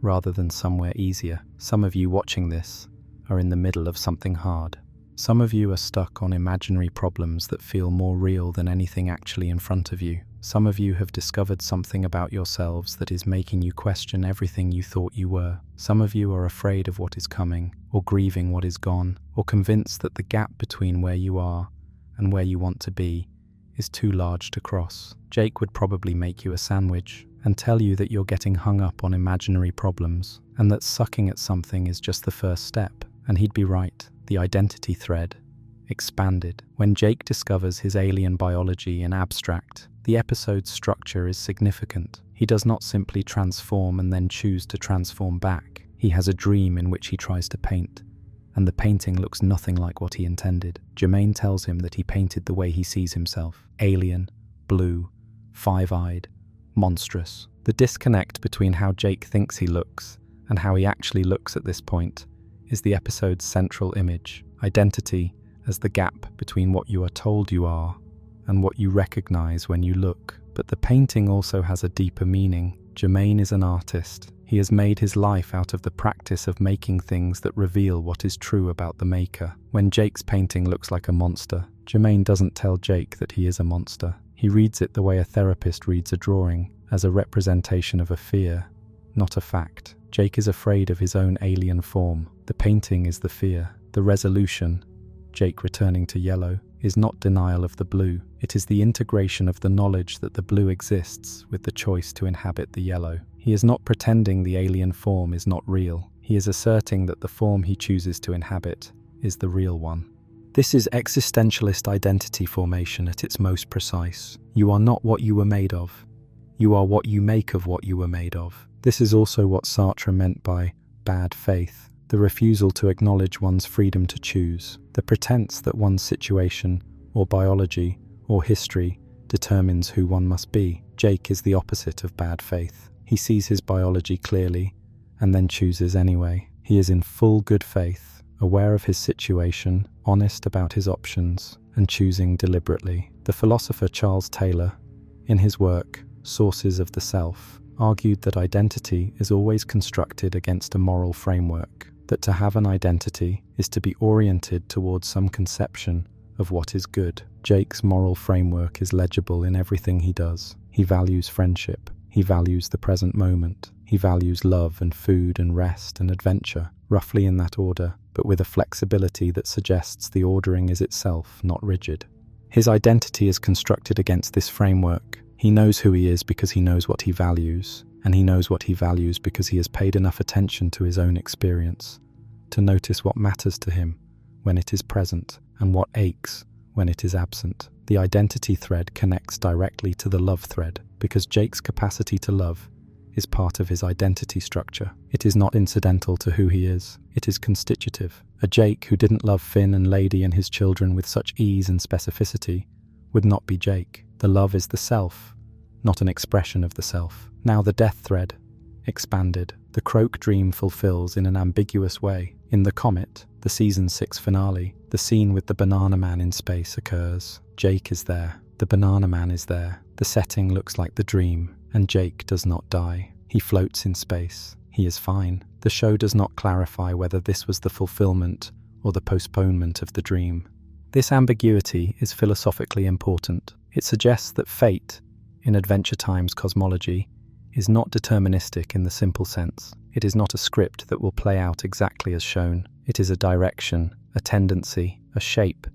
rather than somewhere easier. Some of you watching this are in the middle of something hard. Some of you are stuck on imaginary problems that feel more real than anything actually in front of you. Some of you have discovered something about yourselves that is making you question everything you thought you were. Some of you are afraid of what is coming, or grieving what is gone, or convinced that the gap between where you are and where you want to be is too large to cross. Jake would probably make you a sandwich and tell you that you're getting hung up on imaginary problems and that sucking at something is just the first step. And he'd be right. The identity thread expanded. When Jake discovers his alien biology in abstract, the episode's structure is significant. He does not simply transform and then choose to transform back. He has a dream in which he tries to paint, and the painting looks nothing like what he intended. Jermaine tells him that he painted the way he sees himself: alien, blue, five-eyed, monstrous. The disconnect between how Jake thinks he looks and how he actually looks at this point is the episode's central image. Identity as the gap between what you are told you are and what you recognize when you look. But the painting also has a deeper meaning. Jermaine is an artist. He has made his life out of the practice of making things that reveal what is true about the maker. When Jake's painting looks like a monster, Jermaine doesn't tell Jake that he is a monster. He reads it the way a therapist reads a drawing, as a representation of a fear, not a fact. Jake is afraid of his own alien form. The painting is the fear. The resolution, Jake returning to yellow, is not denial of the blue. It is the integration of the knowledge that the blue exists with the choice to inhabit the yellow. He is not pretending the alien form is not real. He is asserting that the form he chooses to inhabit is the real one. This is existentialist identity formation at its most precise. You are not what you were made of. You are what you make of what you were made of. This is also what Sartre meant by bad faith, the refusal to acknowledge one's freedom to choose, the pretense that one's situation, or biology, or history determines who one must be. Jake is the opposite of bad faith. He sees his biology clearly, and then chooses anyway. He is in full good faith, aware of his situation, honest about his options, and choosing deliberately. The philosopher Charles Taylor, in his work, Sources of the Self, argued that identity is always constructed against a moral framework, that to have an identity is to be oriented towards some conception of what is good. Jake's moral framework is legible in everything he does. He values friendship. He values the present moment. He values love and food and rest and adventure, roughly in that order, but with a flexibility that suggests the ordering is itself not rigid. His identity is constructed against this framework. He knows who he is because he knows what he values, and he knows what he values because he has paid enough attention to his own experience to notice what matters to him when it is present and what aches when it is absent. The identity thread connects directly to the love thread because Jake's capacity to love is part of his identity structure. It is not incidental to who he is. It is constitutive. A Jake who didn't love Finn and Lady and his children with such ease and specificity would not be Jake. The love is the self, not an expression of the self. Now the death thread, expanded. The Croak dream fulfills in an ambiguous way. In The Comet, the season 6 finale, the scene with the Banana Man in space occurs. Jake is there. The Banana Man is there. The setting looks like the dream, and Jake does not die. He floats in space. He is fine. The show does not clarify whether this was the fulfillment or the postponement of the dream. This ambiguity is philosophically important. It suggests that fate, in Adventure Time's cosmology, is not deterministic in the simple sense. It is not a script that will play out exactly as shown. It is a direction, a tendency, a shape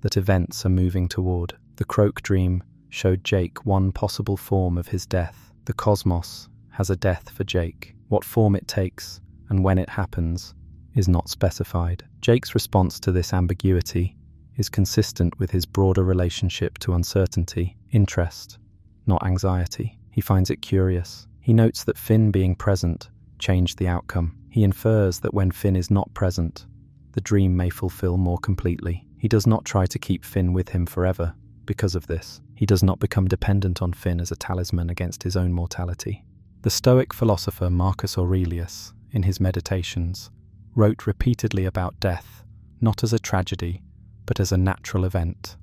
that events are moving toward. The Croak dream showed Jake one possible form of his death. The cosmos has a death for Jake. What form it takes and when it happens is not specified. Jake's response to this ambiguity is consistent with his broader relationship to uncertainty, interest, not anxiety. He finds it curious. He notes that Finn being present changed the outcome. He infers that when Finn is not present, the dream may fulfill more completely. He does not try to keep Finn with him forever. Because of this, he does not become dependent on Finn as a talisman against his own mortality. The Stoic philosopher Marcus Aurelius, in his Meditations, wrote repeatedly about death, not as a tragedy, but as a natural event,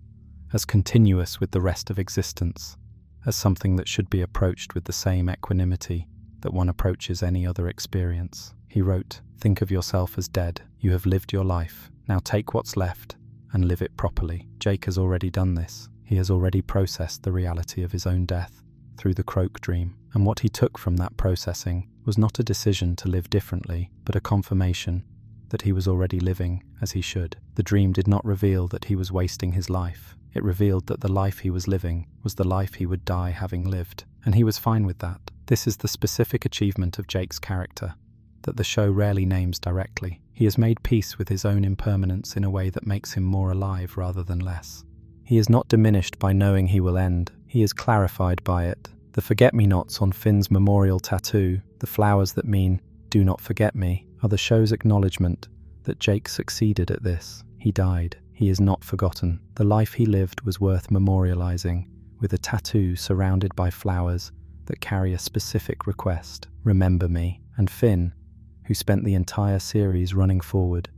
as continuous with the rest of existence, as something that should be approached with the same equanimity that one approaches any other experience. He wrote, "Think of yourself as dead. You have lived your life. Now take what's left and live it properly." Jake has already done this. He has already processed the reality of his own death through the Croak dream, and what he took from that processing was not a decision to live differently, but a confirmation that he was already living as he should. The dream did not reveal that he was wasting his life. It revealed that the life he was living was the life he would die having lived, and he was fine with that. This is the specific achievement of Jake's character that the show rarely names directly. He has made peace with his own impermanence in a way that makes him more alive rather than less. He is not diminished by knowing he will end. He is clarified by it. The forget-me-nots on Finn's memorial tattoo, the flowers that mean, "Do not forget me," are the show's acknowledgement that Jake succeeded at this. He died. He is not forgotten. The life he lived was worth memorializing, with a tattoo surrounded by flowers that carry a specific request, "Remember me." And Finn, who spent the entire series running forward,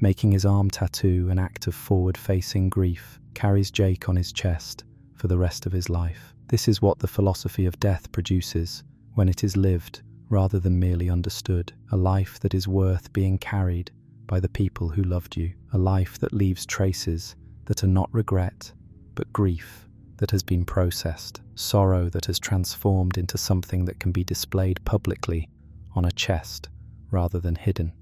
making his arm tattoo an act of forward-facing grief, carries Jake on his chest for the rest of his life. This is what the philosophy of death produces when it is lived rather than merely understood. A life that is worth being carried by the people who loved you. A life that leaves traces that are not regret, but grief that has been processed. Sorrow that has transformed into something that can be displayed publicly on a chest rather than hidden.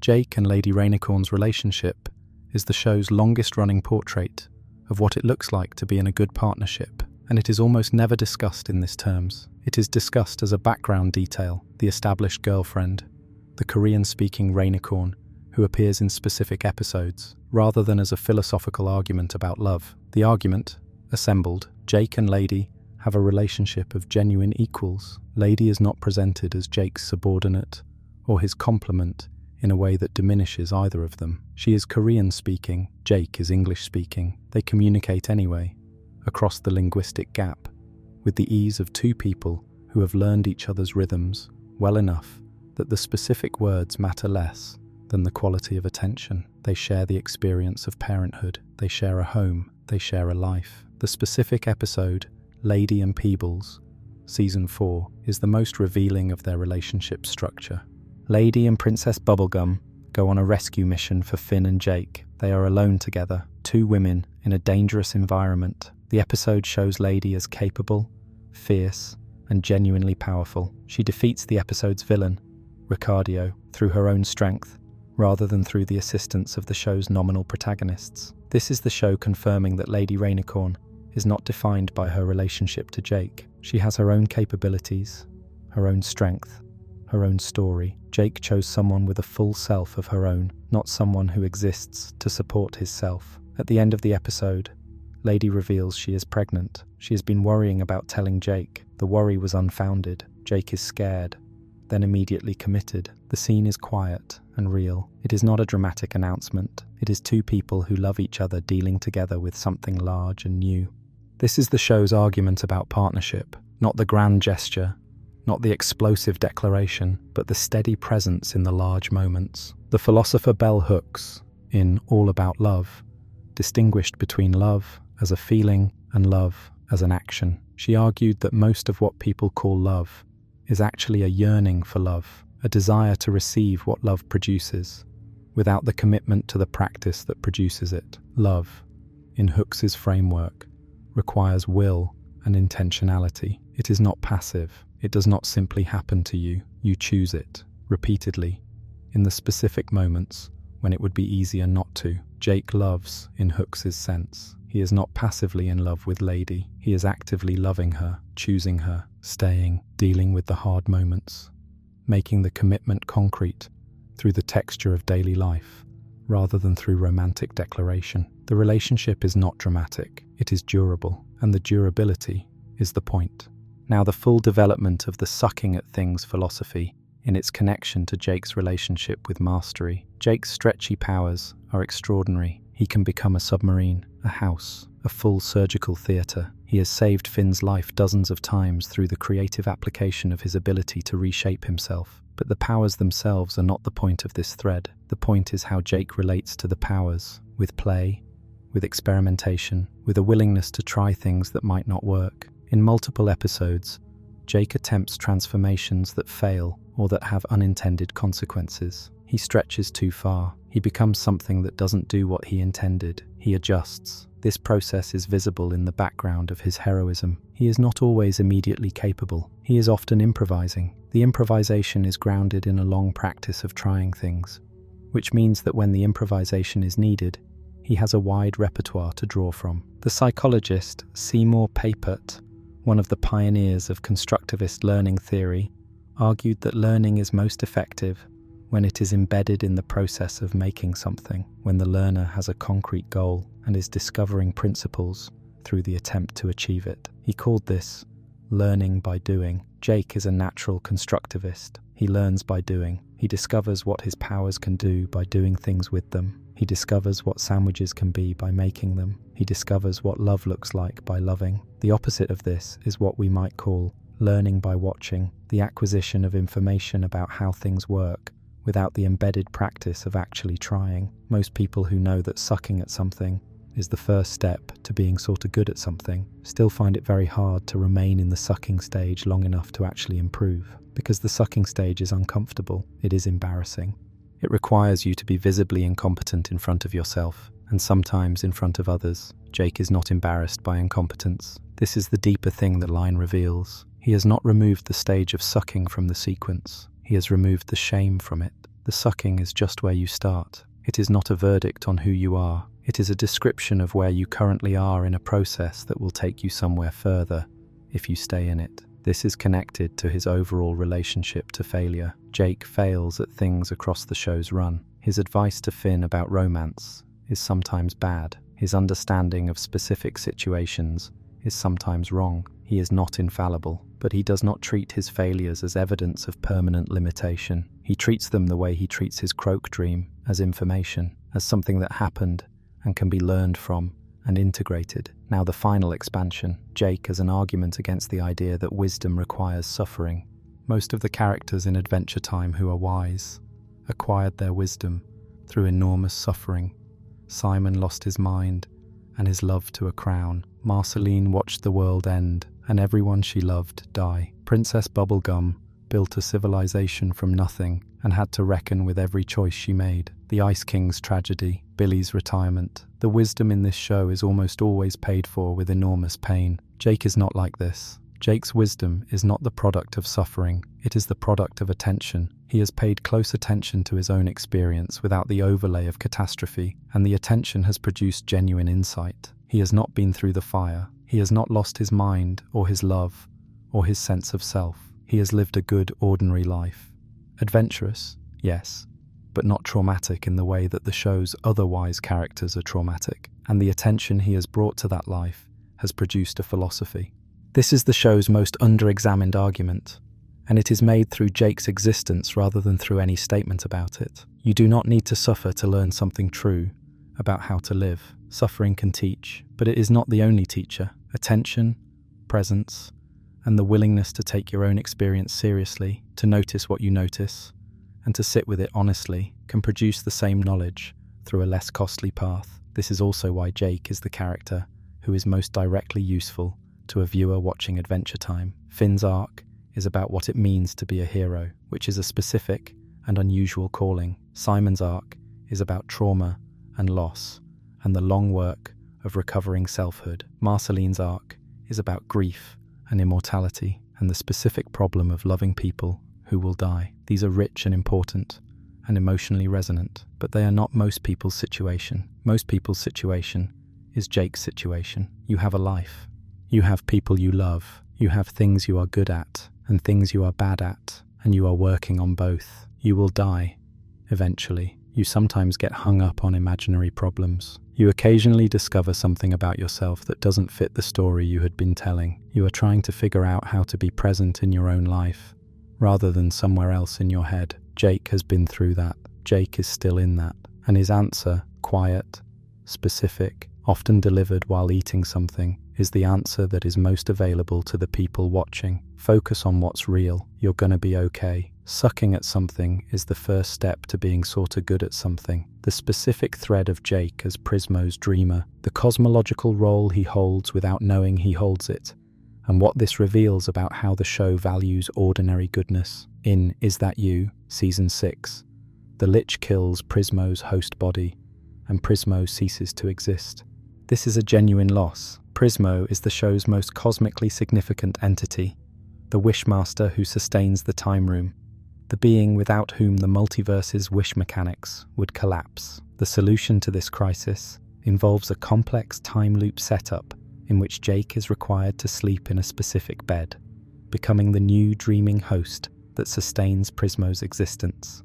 Jake and Lady Rainicorn's relationship is the show's longest-running portrait of what it looks like to be in a good partnership, and it is almost never discussed in these terms. It is discussed as a background detail, the established girlfriend, the Korean-speaking Rainicorn, who appears in specific episodes, rather than as a philosophical argument about love. The argument, assembled, Jake and Lady have a relationship of genuine equals. Lady is not presented as Jake's subordinate or his complement in a way that diminishes either of them. She is Korean-speaking, Jake is English-speaking. They communicate anyway, across the linguistic gap, with the ease of two people who have learned each other's rhythms well enough that the specific words matter less than the quality of attention. They share the experience of parenthood. They share a home. They share a life. The specific episode, Lady and Peebles, Season 4, is the most revealing of their relationship structure. Lady and Princess Bubblegum go on a rescue mission for Finn and Jake. They are alone together, two women in a dangerous environment. The episode shows Lady as capable, fierce, and genuinely powerful. She defeats the episode's villain, Ricardio, through her own strength, rather than through the assistance of the show's nominal protagonists. This is the show confirming that Lady Rainicorn is not defined by her relationship to Jake. She has her own capabilities, her own strength, her own story. Jake chose someone with a full self of her own, not someone who exists to support his self. At the end of the episode, Lady reveals she is pregnant. She has been worrying about telling Jake. The worry was unfounded. Jake is scared, then immediately committed. The scene is quiet and real. It is not a dramatic announcement. It is two people who love each other dealing together with something large and new. This is the show's argument about partnership, not the grand gesture, not the explosive declaration, but the steady presence in the large moments. The philosopher Bell Hooks, in All About Love, distinguished between love as a feeling and love as an action. She argued that most of what people call love is actually a yearning for love, a desire to receive what love produces, without the commitment to the practice that produces it. Love, in Hooks's framework, requires will and intentionality. It is not passive. It does not simply happen to you. You choose it, repeatedly, in the specific moments when it would be easier not to. Jake loves, in Hooks's sense. He is not passively in love with Lady. He is actively loving her, choosing her, staying, dealing with the hard moments, making the commitment concrete through the texture of daily life, rather than through romantic declaration. The relationship is not dramatic. It is durable, and the durability is the point. Now, the full development of the sucking at things philosophy in its connection to Jake's relationship with mastery. Jake's stretchy powers are extraordinary. He can become a submarine, a house, a full surgical theatre. He has saved Finn's life dozens of times through the creative application of his ability to reshape himself. But the powers themselves are not the point of this thread. The point is how Jake relates to the powers, with play, with experimentation, with a willingness to try things that might not work. In multiple episodes, Jake attempts transformations that fail or that have unintended consequences. He stretches too far. He becomes something that doesn't do what he intended. He adjusts. This process is visible in the background of his heroism. He is not always immediately capable. He is often improvising. The improvisation is grounded in a long practice of trying things, which means that when the improvisation is needed, he has a wide repertoire to draw from. The psychologist Seymour Papert, one of the pioneers of constructivist learning theory, argued that learning is most effective when it is embedded in the process of making something, when the learner has a concrete goal and is discovering principles through the attempt to achieve it. He called this learning by doing. Jake is a natural constructivist. He learns by doing. He discovers what his powers can do by doing things with them. He discovers what sandwiches can be by making them. He discovers what love looks like by loving. The opposite of this is what we might call learning by watching, the acquisition of information about how things work without the embedded practice of actually trying. Most people who know that sucking at something is the first step to being sort of good at something still find it very hard to remain in the sucking stage long enough to actually improve, because the sucking stage is uncomfortable, it is embarrassing. It requires you to be visibly incompetent in front of yourself, and sometimes in front of others. Jake is not embarrassed by incompetence. This is the deeper thing the line reveals. He has not removed the stage of sucking from the sequence. He has removed the shame from it. The sucking is just where you start. It is not a verdict on who you are. It is a description of where you currently are in a process that will take you somewhere further if you stay in it. This is connected to his overall relationship to failure. Jake fails at things across the show's run. His advice to Finn about romance is sometimes bad. His understanding of specific situations is sometimes wrong. He is not infallible, but he does not treat his failures as evidence of permanent limitation. He treats them the way he treats his croak dream, as information, as something that happened and can be learned from and integrated. Now the final expansion, Jake as an argument against the idea that wisdom requires suffering. Most of the characters in Adventure Time who are wise acquired their wisdom through enormous suffering. Simon lost his mind and his love to a crown. Marceline watched the world end and everyone she loved die. Princess Bubblegum built a civilization from nothing and had to reckon with every choice she made. The Ice King's tragedy, Billy's retirement. The wisdom in this show is almost always paid for with enormous pain. Jake is not like this. Jake's wisdom is not the product of suffering, it is the product of attention. He has paid close attention to his own experience without the overlay of catastrophe, and the attention has produced genuine insight. He has not been through the fire. He has not lost his mind or his love or his sense of self. He has lived a good, ordinary life. Adventurous, yes, but not traumatic in the way that the show's otherwise characters are traumatic, and the attention he has brought to that life has produced a philosophy. This is the show's most under-examined argument, and it is made through Jake's existence rather than through any statement about it. You do not need to suffer to learn something true about how to live. Suffering can teach, but it is not the only teacher. Attention, presence, and the willingness to take your own experience seriously, to notice what you notice, and to sit with it honestly, can produce the same knowledge through a less costly path. This is also why Jake is the character who is most directly useful to a viewer watching Adventure Time. Finn's arc is about what it means to be a hero, which is a specific and unusual calling. Simon's arc is about trauma and loss, and the long work of recovering selfhood. Marceline's arc is about grief and immortality, and the specific problem of loving people who will die. These are rich and important and emotionally resonant, but they are not most people's situation. Most people's situation is Jake's situation. You have a life. You have people you love. You have things you are good at and things you are bad at, and you are working on both. You will die, eventually. You sometimes get hung up on imaginary problems. You occasionally discover something about yourself that doesn't fit the story you had been telling. You are trying to figure out how to be present in your own life, rather than somewhere else in your head. Jake has been through that. Jake is still in that. And his answer, quiet, specific, often delivered while eating something, is the answer that is most available to the people watching. Focus on what's real. You're gonna be okay. Sucking at something is the first step to being sorta good at something. The specific thread of Jake as Prismo's dreamer, the cosmological role he holds without knowing he holds it, and what this reveals about how the show values ordinary goodness. In Is That You? Season 6, the Lich kills Prismo's host body, and Prismo ceases to exist. This is a genuine loss. Prismo is the show's most cosmically significant entity, the Wishmaster who sustains the Time Room. the being without whom the multiverse's wish mechanics would collapse. The solution to this crisis involves a complex time loop setup in which Jake is required to sleep in a specific bed, becoming the new dreaming host that sustains Prismo's existence.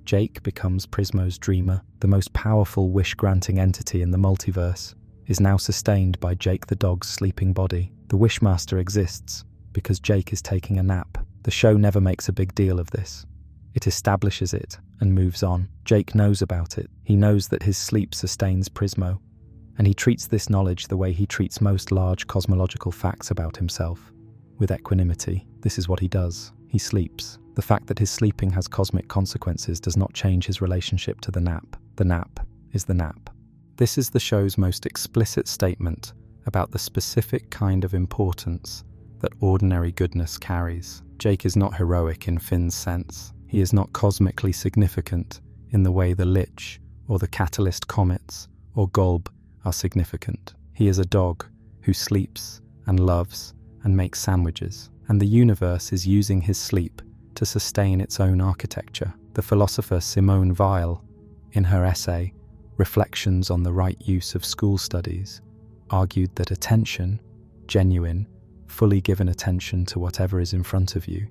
Jake becomes Prismo's dreamer. The most powerful wish-granting entity in the multiverse is now sustained by Jake the dog's sleeping body. The Wishmaster exists because Jake is taking a nap. The show never makes a big deal of this. It establishes it and moves on. Jake knows about it. He knows that his sleep sustains Prismo, and he treats this knowledge the way he treats most large cosmological facts about himself, with equanimity. This is what he does. He sleeps. The fact that his sleeping has cosmic consequences does not change his relationship to the nap. The nap is the nap. This is the show's most explicit statement about the specific kind of importance that ordinary goodness carries. Jake is not heroic in Finn's sense. He is not cosmically significant in the way the Lich or the Catalyst comets or Golb are significant. He is a dog who sleeps and loves and makes sandwiches, and the universe is using his sleep to sustain its own architecture. The philosopher Simone Weil, in her essay Reflections on the Right Use of School Studies, argued that attention, genuine, fully given attention to whatever is in front of you,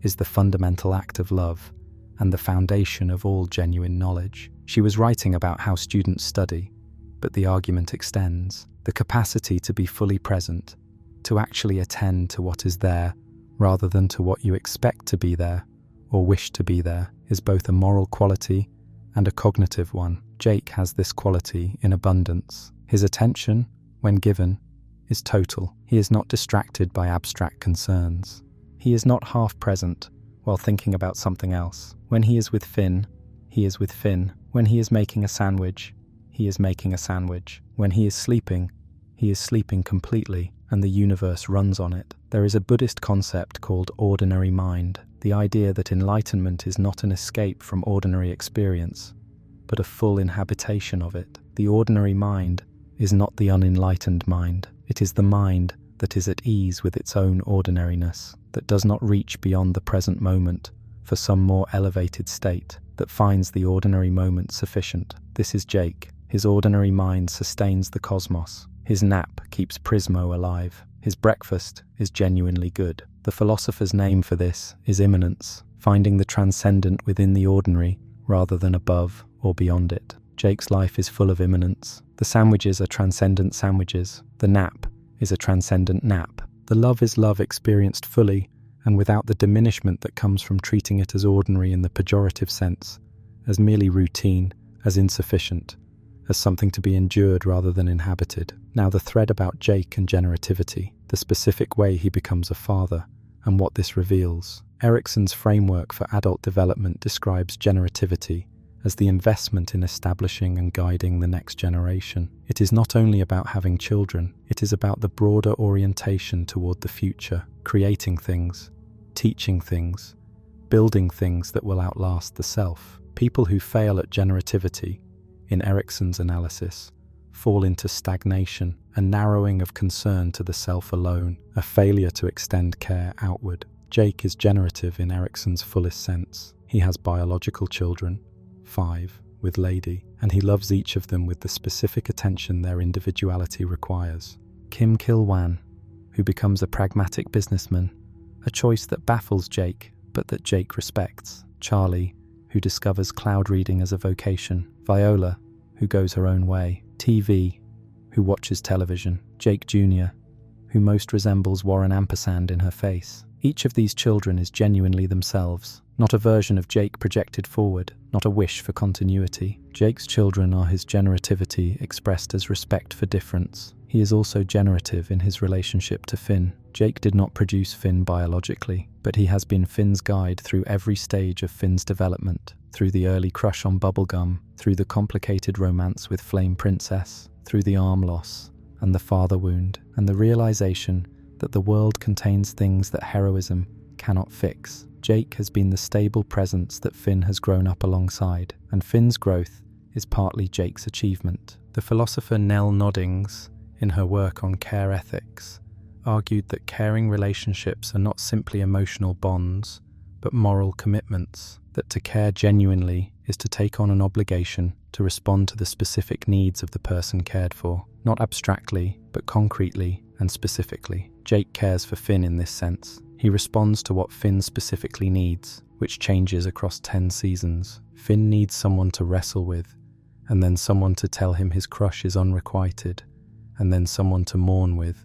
is the fundamental act of love and the foundation of all genuine knowledge. She was writing about how students study, but the argument extends. The capacity to be fully present, to actually attend to what is there rather than to what you expect to be there or wish to be there, is both a moral quality and a cognitive one. Jake has this quality in abundance. His attention, when given, is total. He is not distracted by abstract concerns. He is not half present while thinking about something else. When he is with Finn, he is with Finn. When he is making a sandwich, he is making a sandwich. When he is sleeping completely, and the universe runs on it. There is a Buddhist concept called ordinary mind, the idea that enlightenment is not an escape from ordinary experience, but a full inhabitation of it. The ordinary mind is not the unenlightened mind. It is the mind that is at ease with its own ordinariness, that does not reach beyond the present moment for some more elevated state, that finds the ordinary moment sufficient. This is Jake. His ordinary mind sustains the cosmos. His nap keeps Prismo alive. His breakfast is genuinely good. The philosopher's name for this is immanence, finding the transcendent within the ordinary rather than above or beyond it. Jake's life is full of immanence. The sandwiches are transcendent sandwiches. The nap is a transcendent nap. The love is love experienced fully and without the diminishment that comes from treating it as ordinary in the pejorative sense, as merely routine, as insufficient, as something to be endured rather than inhabited. Now the thread about Jake and generativity, the specific way he becomes a father, and what this reveals. Erikson's framework for adult development describes generativity as the investment in establishing and guiding the next generation. It is not only about having children, it is about the broader orientation toward the future, creating things, teaching things, building things that will outlast the self. People who fail at generativity, in Erikson's analysis, fall into stagnation, a narrowing of concern to the self alone, a failure to extend care outward. Jake is generative in Erikson's fullest sense. He has biological children, 5, with Lady, and he loves each of them with the specific attention their individuality requires. Kim Kil-wan, who becomes a pragmatic businessman, a choice that baffles Jake, but that Jake respects. Charlie, who discovers cloud reading as a vocation. Viola, who goes her own way. TV, who watches television. Jake Jr., who most resembles Warren Ampersand in her face. Each of these children is genuinely themselves, not a version of Jake projected forward, not a wish for continuity. Jake's children are his generativity expressed as respect for difference. He is also generative in his relationship to Finn. Jake did not produce Finn biologically, but he has been Finn's guide through every stage of Finn's development, through the early crush on bubblegum, through the complicated romance with Flame Princess, through the arm loss and the father wound, and the realization that the world contains things that heroism cannot fix. Jake has been the stable presence that Finn has grown up alongside, and Finn's growth is partly Jake's achievement. The philosopher Nell Noddings, in her work on care ethics, argued that caring relationships are not simply emotional bonds, but moral commitments. That to care genuinely is to take on an obligation to respond to the specific needs of the person cared for, not abstractly, but concretely and specifically. Jake cares for Finn in this sense. He responds to what Finn specifically needs, which changes across 10 seasons. Finn needs someone to wrestle with, and then someone to tell him his crush is unrequited, and then someone to mourn with,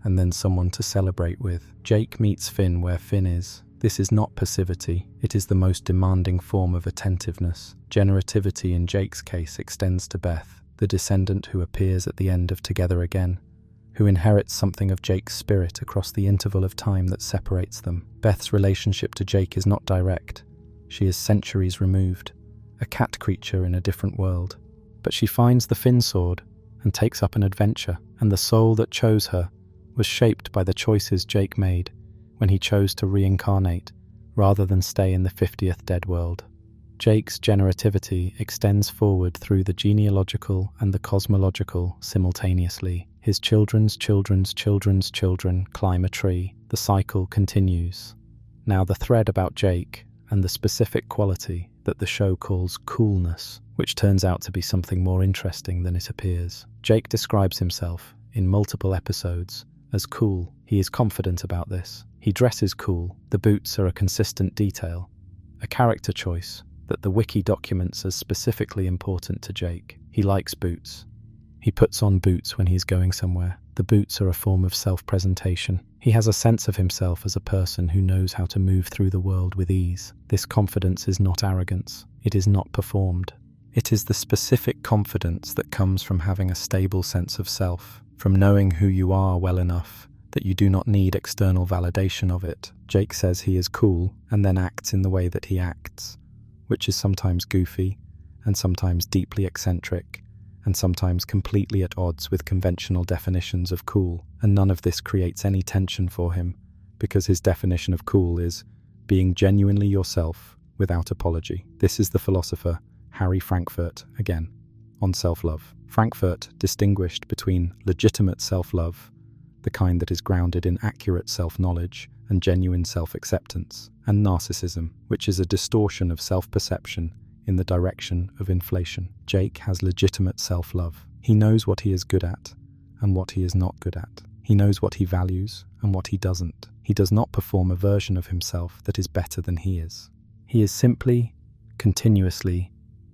and then someone to celebrate with. Jake meets Finn where Finn is. This is not passivity, it is the most demanding form of attentiveness. Generativity in Jake's case extends to Beth, the descendant who appears at the end of Together Again, who inherits something of Jake's spirit across the interval of time that separates them. Beth's relationship to Jake is not direct. She is centuries removed, a cat creature in a different world. But she finds the Finn sword and takes up an adventure, and the soul that chose her was shaped by the choices Jake made when he chose to reincarnate rather than stay in the 50th dead world. Jake's generativity extends forward through the genealogical and the cosmological simultaneously. His children's children's children's children climb a tree. The cycle continues. Now the thread about Jake and the specific quality that the show calls coolness, which turns out to be something more interesting than it appears. Jake describes himself in multiple episodes as cool. He is confident about this. He dresses cool. The boots are a consistent detail, a character choice that the wiki documents as specifically important to Jake. He likes boots. He puts on boots when he's going somewhere. The boots are a form of self-presentation. He has a sense of himself as a person who knows how to move through the world with ease. This confidence is not arrogance. It is not performed. It is the specific confidence that comes from having a stable sense of self, from knowing who you are well enough that you do not need external validation of it. Jake says he is cool and then acts in the way that he acts, which is sometimes goofy and sometimes deeply eccentric and sometimes completely at odds with conventional definitions of cool. And none of this creates any tension for him because his definition of cool is being genuinely yourself without apology. This is the philosopher Harry Frankfurt again on self-love. Frankfurt distinguished between legitimate self-love, the kind that is grounded in accurate self-knowledge and genuine self-acceptance, and narcissism, which is a distortion of self-perception in the direction of inflation. Jake has legitimate self-love. He knows what he is good at and what he is not good at. He knows what he values and what he doesn't. He does not perform a version of himself that is better than he is. He is simply, continuously,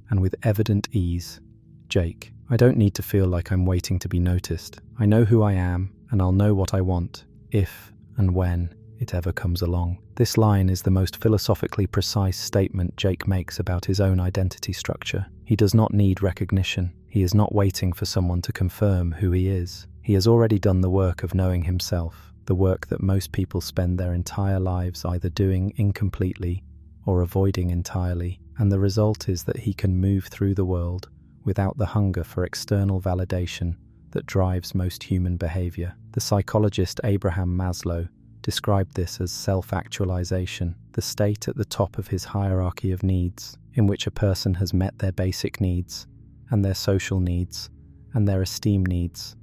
and with evident ease, Jake. I don't need to feel like I'm waiting to be noticed. I know who I am, and I'll know what I want, if and when it ever comes along. This line is the most philosophically precise statement Jake makes about his own identity structure. He does not need recognition. He is not waiting for someone to confirm who he is. He has already done the work of knowing himself, the work that most people spend their entire lives either doing incompletely or avoiding entirely, and the result is that he can move through the world without the hunger for external validation that drives most human behavior. The psychologist Abraham Maslow described this as self-actualization, the state at the top of his hierarchy of needs, in which a person has met their basic needs, and their social needs, and their esteem needs,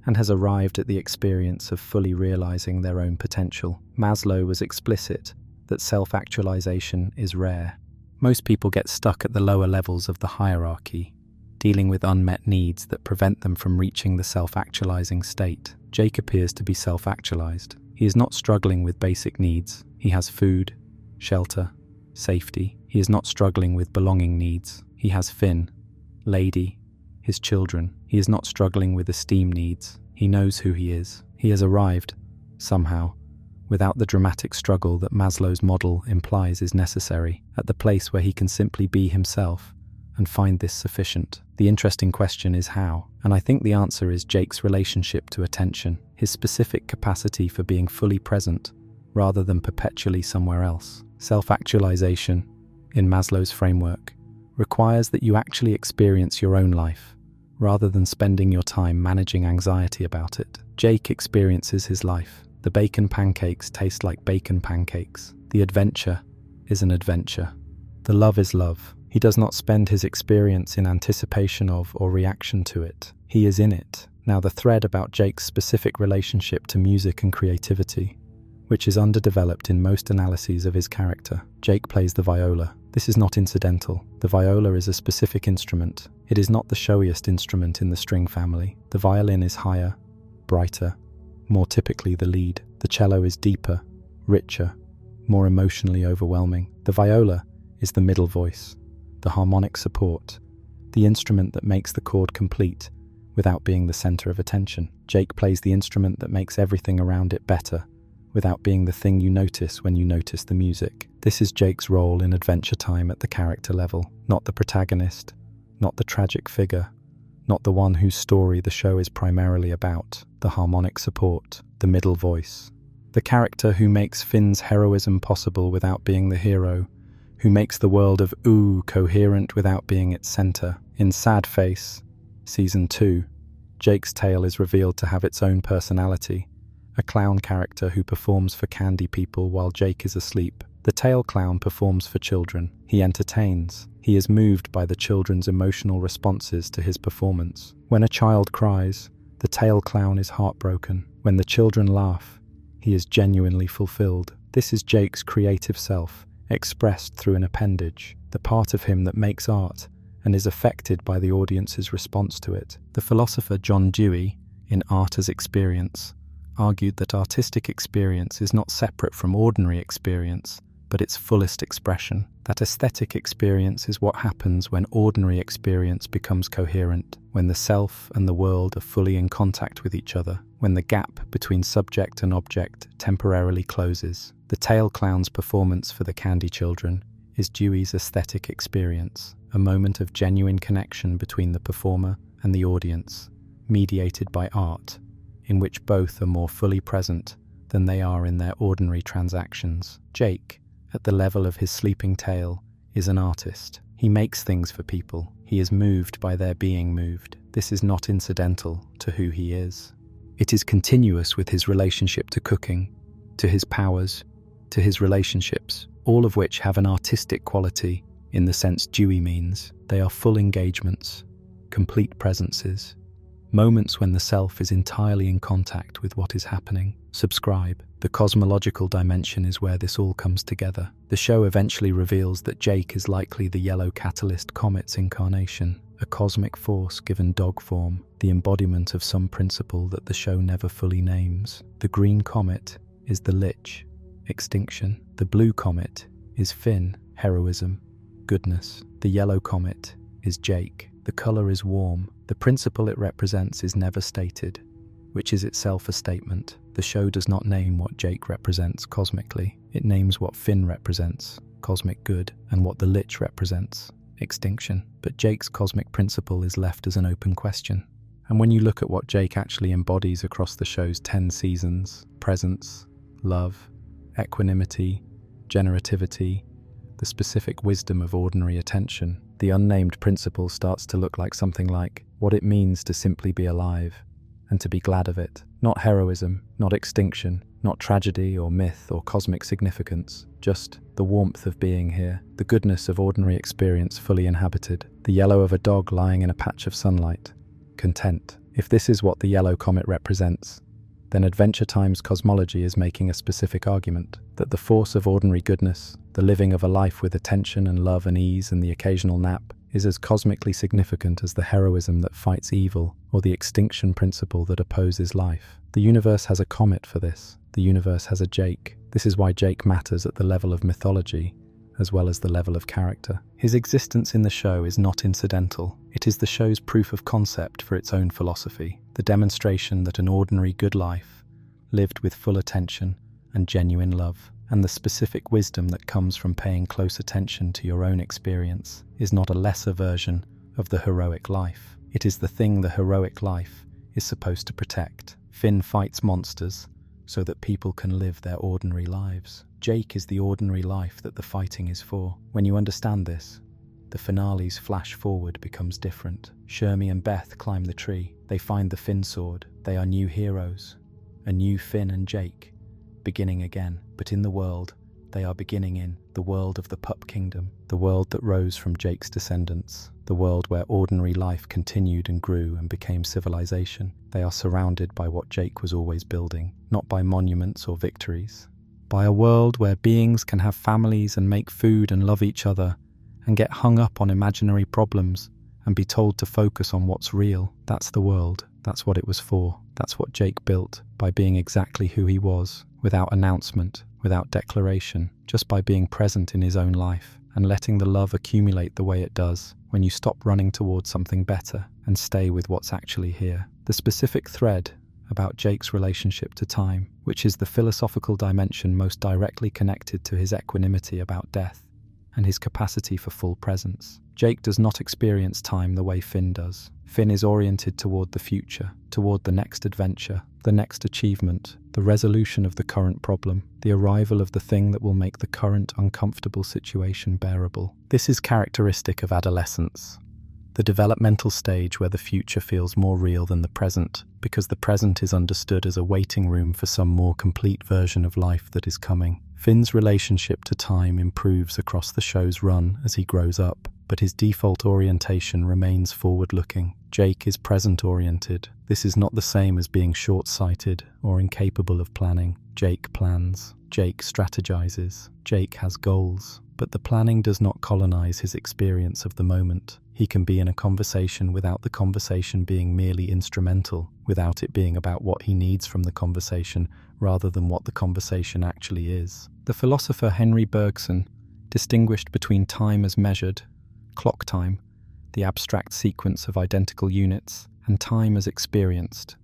and has arrived at the experience of fully realizing their own potential. Maslow was explicit that self-actualization is rare. Most people get stuck at the lower levels of the hierarchy, dealing with unmet needs that prevent them from reaching the self-actualizing state. Jake appears to be self-actualized. He is not struggling with basic needs. He has food, shelter, safety. He is not struggling with belonging needs. He has Finn, Lady, his children. He is not struggling with esteem needs. He knows who he is. He has arrived, somehow, without the dramatic struggle that Maslow's model implies is necessary, at the place where he can simply be himself and find this sufficient. The interesting question is how, and I think the answer is Jake's relationship to attention, his specific capacity for being fully present rather than perpetually somewhere else. Self-actualization, in Maslow's framework, requires that you actually experience your own life rather than spending your time managing anxiety about it. Jake experiences his life. The bacon pancakes taste like bacon pancakes. The adventure is an adventure. The love is love. He does not spend his experience in anticipation of or reaction to it. He is in it. Now the thread about Jake's specific relationship to music and creativity, which is underdeveloped in most analyses of his character. Jake plays the viola. This is not incidental. The viola is a specific instrument. It is not the showiest instrument in the string family. The violin is higher, brighter, more typically the lead. The cello is deeper, richer, more emotionally overwhelming. The viola is the middle voice, the harmonic support, the instrument that makes the chord complete without being the center of attention. Jake plays the instrument that makes everything around it better without being the thing you notice when you notice the music. This is Jake's role in Adventure Time at the character level, not the protagonist, not the tragic figure, not the one whose story the show is primarily about, the harmonic support, the middle voice. The character who makes Finn's heroism possible without being the hero, who makes the world of Ooh coherent without being its center. In Sad Face, Season 2, Jake's tale is revealed to have its own personality, a clown character who performs for candy people while Jake is asleep. The tail clown performs for children. He entertains. He is moved by the children's emotional responses to his performance. When a child cries, the tail clown is heartbroken. When the children laugh, he is genuinely fulfilled. This is Jake's creative self, expressed through an appendage, the part of him that makes art and is affected by the audience's response to it. The philosopher John Dewey, in Art as Experience, argued that artistic experience is not separate from ordinary experience, but its fullest expression. That aesthetic experience is what happens when ordinary experience becomes coherent, when the self and the world are fully in contact with each other, when the gap between subject and object temporarily closes. The tail clown's performance for the candy children is Dewey's aesthetic experience, a moment of genuine connection between the performer and the audience, mediated by art, in which both are more fully present than they are in their ordinary transactions. Jake, at the level of his sleeping tail, is an artist. He makes things for people. He is moved by their being moved. This is not incidental to who he is. It is continuous with his relationship to cooking, to his powers, to his relationships, all of which have an artistic quality in the sense Dewey means. They are full engagements, complete presences, moments when the self is entirely in contact with what is happening. Subscribe. The cosmological dimension is where this all comes together. The show eventually reveals that Jake is likely the yellow catalyst comet's incarnation, a cosmic force given dog form, the embodiment of some principle that the show never fully names. The green comet is the Lich, extinction. The blue comet is Finn, heroism, goodness. The yellow comet is Jake. The color is warm. The principle it represents is never stated, which is itself a statement. The show does not name what Jake represents cosmically. It names what Finn represents, cosmic good, and what the Lich represents, extinction. But Jake's cosmic principle is left as an open question. And when you look at what Jake actually embodies across the show's 10 seasons, presence, love, equanimity, generativity, the specific wisdom of ordinary attention, the unnamed principle starts to look like something like what it means to simply be alive and to be glad of it. Not heroism, not extinction, not tragedy or myth or cosmic significance, just the warmth of being here, the goodness of ordinary experience fully inhabited, the yellow of a dog lying in a patch of sunlight, content. If this is what the yellow comet represents, then Adventure Time's cosmology is making a specific argument, that the force of ordinary goodness, the living of a life with attention and love and ease and the occasional nap, is as cosmically significant as the heroism that fights evil or the extinction principle that opposes life. The universe has a comet for this. The universe has a Jake. This is why Jake matters at the level of mythology as well as the level of character. His existence in the show is not incidental. It is the show's proof of concept for its own philosophy, the demonstration that an ordinary good life, lived with full attention and genuine love, and the specific wisdom that comes from paying close attention to your own experience, is not a lesser version of the heroic life. It is the thing the heroic life is supposed to protect. Finn fights monsters so that people can live their ordinary lives. Jake is the ordinary life that the fighting is for. When you understand this, the finale's flash forward becomes different. Shermie and Beth climb the tree. They find the Finn sword. They are new heroes. A new Finn and Jake, beginning again. But in the world, they are beginning in the world of the Pup Kingdom, the world that rose from Jake's descendants, the world where ordinary life continued and grew and became civilization. They are surrounded by what Jake was always building, not by monuments or victories, by a world where beings can have families and make food and love each other and get hung up on imaginary problems and be told to focus on what's real. That's the world. That's what it was for. That's what Jake built by being exactly who he was, without announcement, without declaration, just by being present in his own life and letting the love accumulate the way it does when you stop running towards something better and stay with what's actually here. The specific thread about Jake's relationship to time, which is the philosophical dimension most directly connected to his equanimity about death and his capacity for full presence. Jake does not experience time the way Finn does. Finn is oriented toward the future, toward the next adventure, the next achievement, the resolution of the current problem, the arrival of the thing that will make the current uncomfortable situation bearable. This is characteristic of adolescence, the developmental stage where the future feels more real than the present, because the present is understood as a waiting room for some more complete version of life that is coming. Finn's relationship to time improves across the show's run as he grows up, but his default orientation remains forward-looking. Jake is present-oriented. This is not the same as being short-sighted or incapable of planning. Jake plans. Jake strategizes. Jake has goals. But the planning does not colonize his experience of the moment. He can be in a conversation without the conversation being merely instrumental, without it being about what he needs from the conversation rather than what the conversation actually is. The philosopher Henry Bergson distinguished between time as measured, clock time, the abstract sequence of identical units, and time as experienced,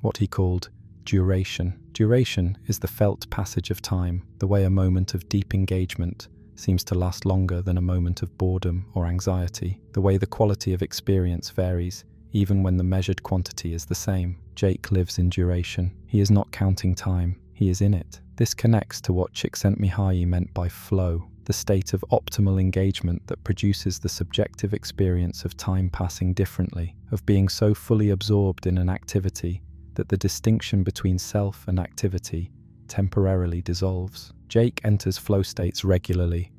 what he called duration. Duration is the felt passage of time, the way a moment of deep engagement seems to last longer than a moment of boredom or anxiety, the way the quality of experience varies even when the measured quantity is the same. Jake lives in duration. He is not counting time, he is in it. This connects to what Csikszentmihalyi meant by flow, the state of optimal engagement that produces the subjective experience of time passing differently, of being so fully absorbed in an activity that the distinction between self and activity temporarily dissolves. Jake enters flow states regularly,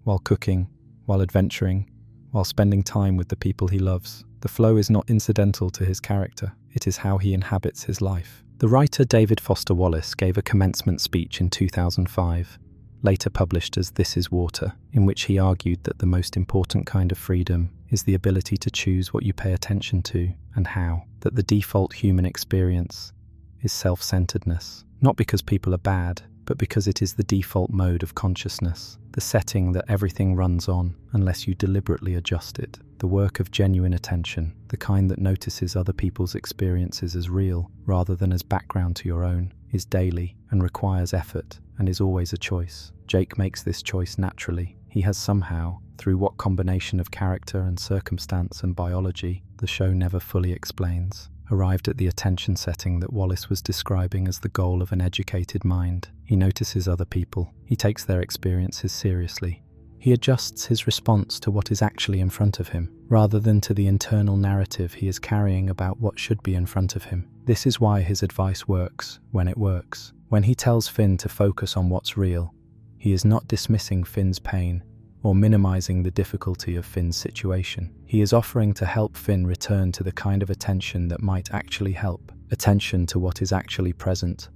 while cooking, while adventuring, while spending time with the people he loves. The flow is not incidental to his character, it is how he inhabits his life. The writer David Foster Wallace gave a commencement speech in 2005, later published as This Is Water, in which he argued that the most important kind of freedom is the ability to choose what you pay attention to and how, that the default human experience is self-centeredness, not because people are bad, but because it is the default mode of consciousness, the setting that everything runs on unless you deliberately adjust it. The work of genuine attention, the kind that notices other people's experiences as real rather than as background to your own, is daily and requires effort and is always a choice. Jake makes this choice naturally. He has somehow, through what combination of character and circumstance and biology, the show never fully explains, arrived at the attention setting that Wallace was describing as the goal of an educated mind. He notices other people. He takes their experiences seriously. He adjusts his response to what is actually in front of him, rather than to the internal narrative he is carrying about what should be in front of him. This is why his advice works, when it works. When he tells Finn to focus on what's real, he is not dismissing Finn's pain or minimizing the difficulty of Finn's situation. He is offering to help Finn return to the kind of attention that might actually help, attention to what is actually present,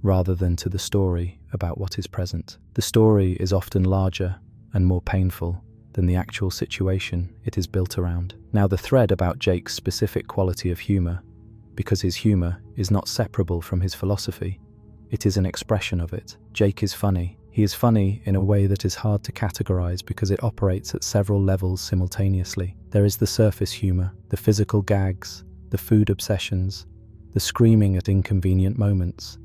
rather than to the story about what is present. The story is often larger and more painful than the actual situation it is built around. Now, the thread about Jake's specific quality of humor, because his humor is not separable from his philosophy, it is an expression of it. Jake is funny. He is funny in a way that is hard to categorize because it operates at several levels simultaneously. There is the surface humor, the physical gags, the food obsessions, the screaming at inconvenient moments,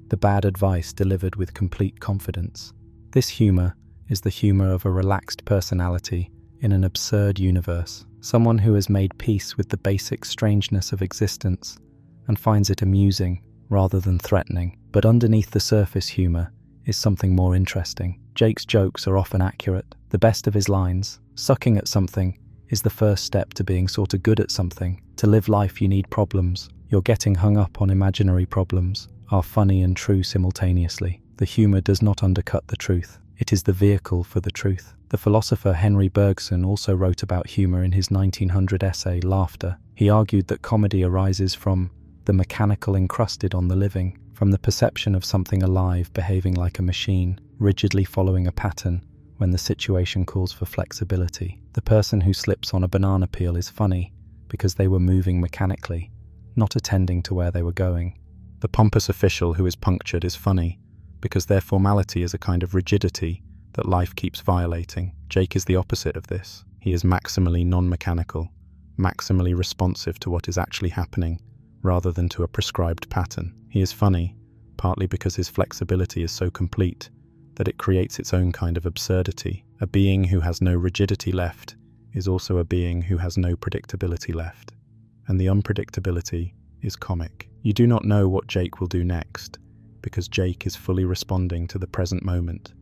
the bad advice delivered with complete confidence. This humor is the humor of a relaxed personality in an absurd universe, someone who has made peace with the basic strangeness of existence and finds it amusing rather than threatening. But underneath the surface humor is something more interesting. Jake's jokes are often accurate. The best of his lines, sucking at something, is the first step to being sorta good at something. To live life you need problems. You're getting hung up on imaginary problems, are funny and true simultaneously. The humor does not undercut the truth. It is the vehicle for the truth. The philosopher Henry Bergson also wrote about humor in his 1900 essay, Laughter. He argued that comedy arises from the the mechanical encrusted on the living, from the perception of something alive behaving like a machine, rigidly following a pattern when the situation calls for flexibility. The person who slips on a banana peel is funny because they were moving mechanically, not attending to where they were going. The pompous official who is punctured is funny because their formality is a kind of rigidity that life keeps violating. Jake is the opposite of this. He is maximally non-mechanical, maximally responsive to what is actually happening, rather than to a prescribed pattern. He is funny, partly because his flexibility is so complete that it creates its own kind of absurdity. A being who has no rigidity left is also a being who has no predictability left. And the unpredictability is comic. You do not know what Jake will do next, because Jake is fully responding to the present moment,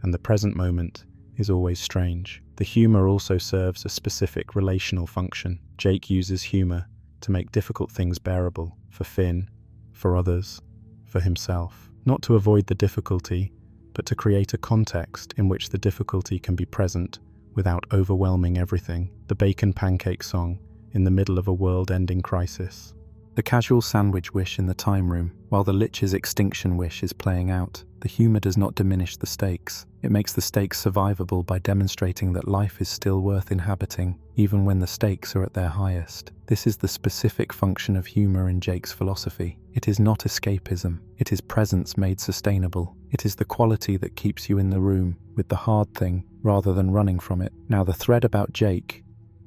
and the present moment is always strange. The humor also serves a specific relational function. Jake uses humor to make difficult things bearable, for Finn, for others, for himself. Not to avoid the difficulty, but to create a context in which the difficulty can be present without overwhelming everything. The bacon pancake song in the middle of a world-ending crisis. The casual sandwich wish in the time room, while the lich's extinction wish is playing out. The humor does not diminish the stakes. It makes the stakes survivable by demonstrating that life is still worth inhabiting, even when the stakes are at their highest. This is the specific function of humor in Jake's philosophy. It is not escapism. It is presence made sustainable. It is the quality that keeps you in the room with the hard thing, rather than running from it. Now, the thread about Jake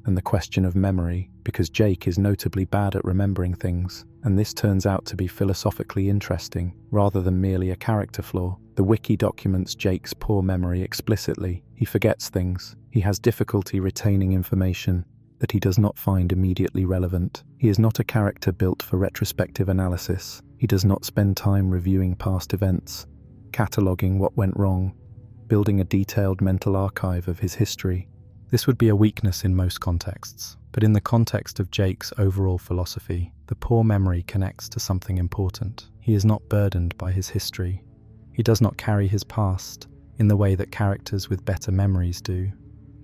and the question of memory, because Jake is notably bad at remembering things, and this turns out to be philosophically interesting, rather than merely a character flaw. The wiki documents Jake's poor memory explicitly. He forgets things. He has difficulty retaining information that he does not find immediately relevant. He is not a character built for retrospective analysis. He does not spend time reviewing past events, cataloguing what went wrong, building a detailed mental archive of his history. This would be a weakness in most contexts, but in the context of Jake's overall philosophy, the poor memory connects to something important. He is not burdened by his history. He does not carry his past in the way that characters with better memories do.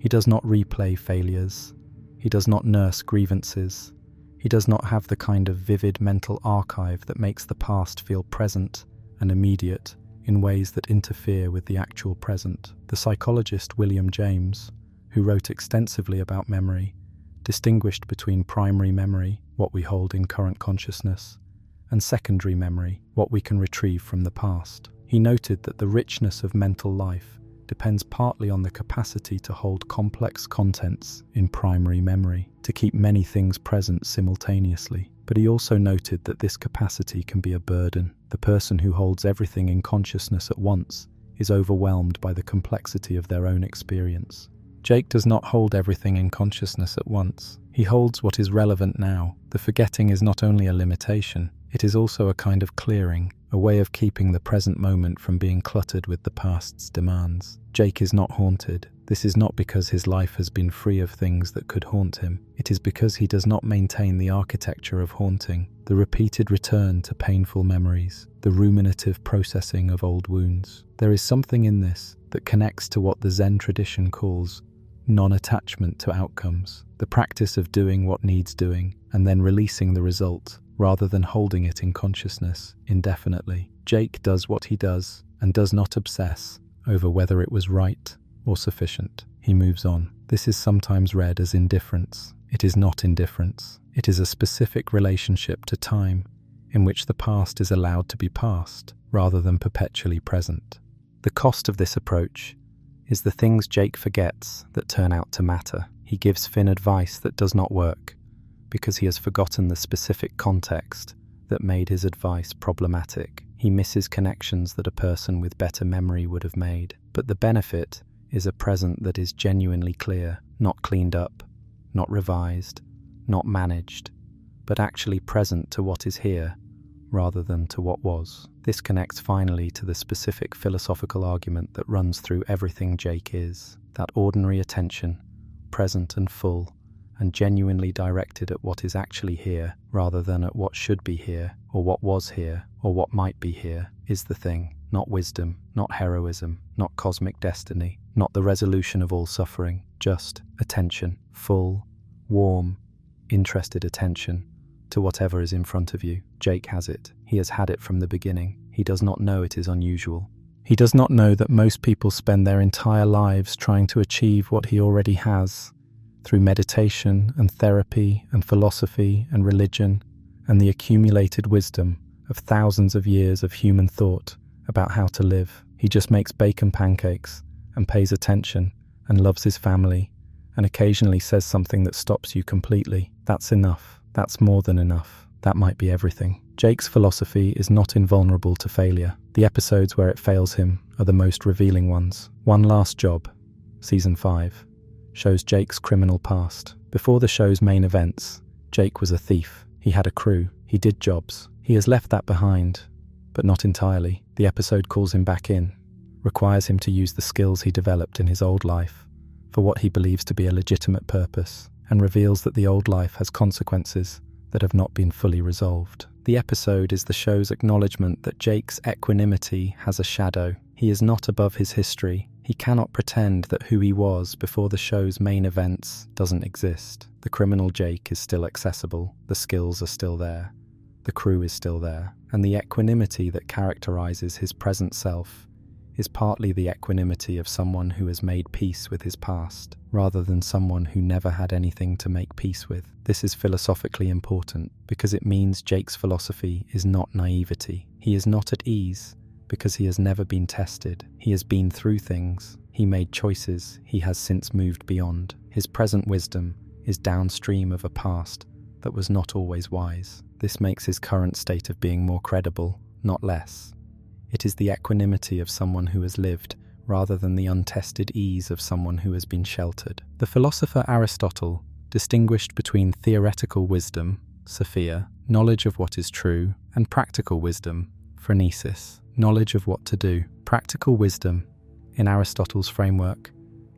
He does not replay failures. He does not nurse grievances. He does not have the kind of vivid mental archive that makes the past feel present and immediate in ways that interfere with the actual present. The psychologist William James, who wrote extensively about memory, distinguished between primary memory, what we hold in current consciousness, and secondary memory, what we can retrieve from the past. He noted that the richness of mental life depends partly on the capacity to hold complex contents in primary memory, to keep many things present simultaneously. But he also noted that this capacity can be a burden. The person who holds everything in consciousness at once is overwhelmed by the complexity of their own experience. Jake does not hold everything in consciousness at once. He holds what is relevant now. The forgetting is not only a limitation, it is also a kind of clearing, a way of keeping the present moment from being cluttered with the past's demands. Jake is not haunted. This is not because his life has been free of things that could haunt him. It is because he does not maintain the architecture of haunting, the repeated return to painful memories, the ruminative processing of old wounds. There is something in this that connects to what the Zen tradition calls non-attachment to outcomes, the practice of doing what needs doing and then releasing the result, rather than holding it in consciousness indefinitely. Jake does what he does and does not obsess over whether it was right or sufficient. He moves on. This is sometimes read as indifference. It is not indifference. It is a specific relationship to time in which the past is allowed to be past rather than perpetually present. The cost of this approach is the things Jake forgets that turn out to matter. He gives Finn advice that does not work because he has forgotten the specific context that made his advice problematic. He misses connections that a person with better memory would have made. But the benefit is a present that is genuinely clear, not cleaned up, not revised, not managed, but actually present to what is here rather than to what was. This connects finally to the specific philosophical argument that runs through everything Jake is, that ordinary attention, present and full, and genuinely directed at what is actually here rather than at what should be here, or what was here, or what might be here, is the thing, not wisdom, not heroism, not cosmic destiny, not the resolution of all suffering, just attention, full, warm, interested attention, to whatever is in front of you. Jake has it. He has had it from the beginning. He does not know it is unusual. He does not know that most people spend their entire lives trying to achieve what he already has, through meditation and therapy and philosophy and religion and the accumulated wisdom of thousands of years of human thought about how to live. He just makes bacon pancakes and pays attention and loves his family and occasionally says something that stops you completely. That's enough. That's more than enough. That might be everything. Jake's philosophy is not invulnerable to failure. The episodes where it fails him are the most revealing ones. One Last Job, Season 5, shows Jake's criminal past. Before the show's main events, Jake was a thief. He had a crew. He did jobs. He has left that behind, but not entirely. The episode calls him back in, requires him to use the skills he developed in his old life for what he believes to be a legitimate purpose, and reveals that the old life has consequences that have not been fully resolved. The episode is the show's acknowledgement that Jake's equanimity has a shadow. He is not above his history. He cannot pretend that who he was before the show's main events doesn't exist. The criminal Jake is still accessible, the skills are still there, the crew is still there, and the equanimity that characterizes his present self is partly the equanimity of someone who has made peace with his past, rather than someone who never had anything to make peace with. This is philosophically important because it means Jake's philosophy is not naivety. He is not at ease because he has never been tested. He has been through things. He made choices he has since moved beyond. His present wisdom is downstream of a past that was not always wise. This makes his current state of being more credible, not less. It is the equanimity of someone who has lived, rather than the untested ease of someone who has been sheltered. The philosopher Aristotle distinguished between theoretical wisdom, Sophia, knowledge of what is true, and practical wisdom, phronesis, knowledge of what to do. Practical wisdom, in Aristotle's framework,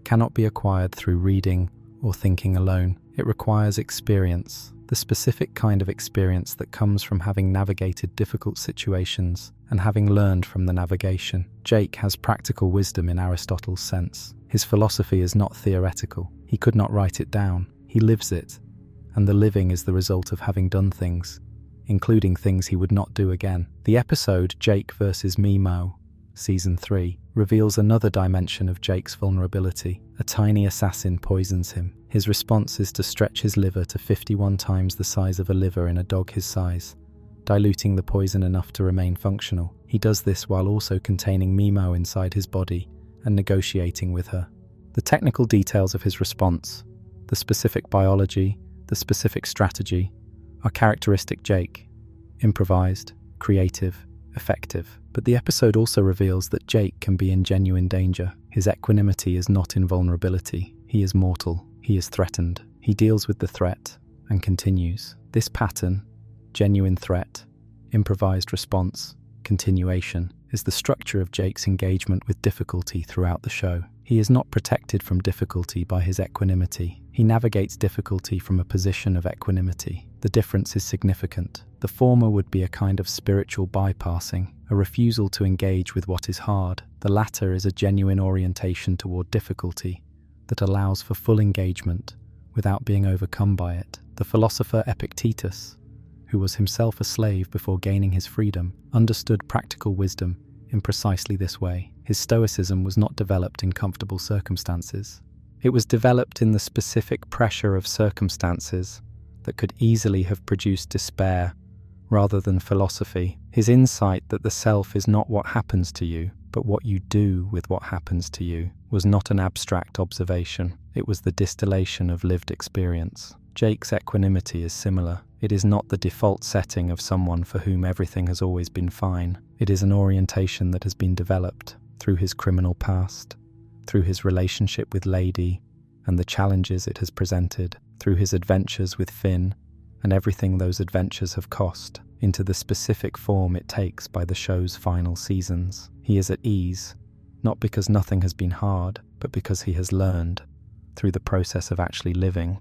cannot be acquired through reading or thinking alone. It requires experience, the specific kind of experience that comes from having navigated difficult situations and having learned from the navigation. Jake has practical wisdom in Aristotle's sense. His philosophy is not theoretical. He could not write it down. He lives it, and the living is the result of having done things, including things he would not do again. The episode Jake vs. Mimo, Season 3, reveals another dimension of Jake's vulnerability. A tiny assassin poisons him. His response is to stretch his liver to 51 times the size of a liver in a dog his size, diluting the poison enough to remain functional. He does this while also containing Mimo inside his body and negotiating with her. The technical details of his response, the specific biology, the specific strategy, are characteristic Jake: improvised, creative, effective. But the episode also reveals that Jake can be in genuine danger. His equanimity is not invulnerability. He is mortal. He is threatened. He deals with the threat and continues. This pattern, genuine threat, improvised response, continuation, is the structure of Jake's engagement with difficulty throughout the show. He is not protected from difficulty by his equanimity. He navigates difficulty from a position of equanimity. The difference is significant. The former would be a kind of spiritual bypassing, a refusal to engage with what is hard. The latter is a genuine orientation toward difficulty that allows for full engagement without being overcome by it. The philosopher Epictetus, who was himself a slave before gaining his freedom, understood practical wisdom in precisely this way. His stoicism was not developed in comfortable circumstances. It was developed in the specific pressure of circumstances that could easily have produced despair rather than philosophy. His insight that the self is not what happens to you, but what you do with what happens to you, was not an abstract observation. It was the distillation of lived experience. Jake's equanimity is similar. It is not the default setting of someone for whom everything has always been fine. It is an orientation that has been developed through his criminal past, through his relationship with Lady and the challenges it has presented, through his adventures with Finn and everything those adventures have cost, into the specific form it takes by the show's final seasons. He is at ease, not because nothing has been hard, but because he has learned, through the process of actually living,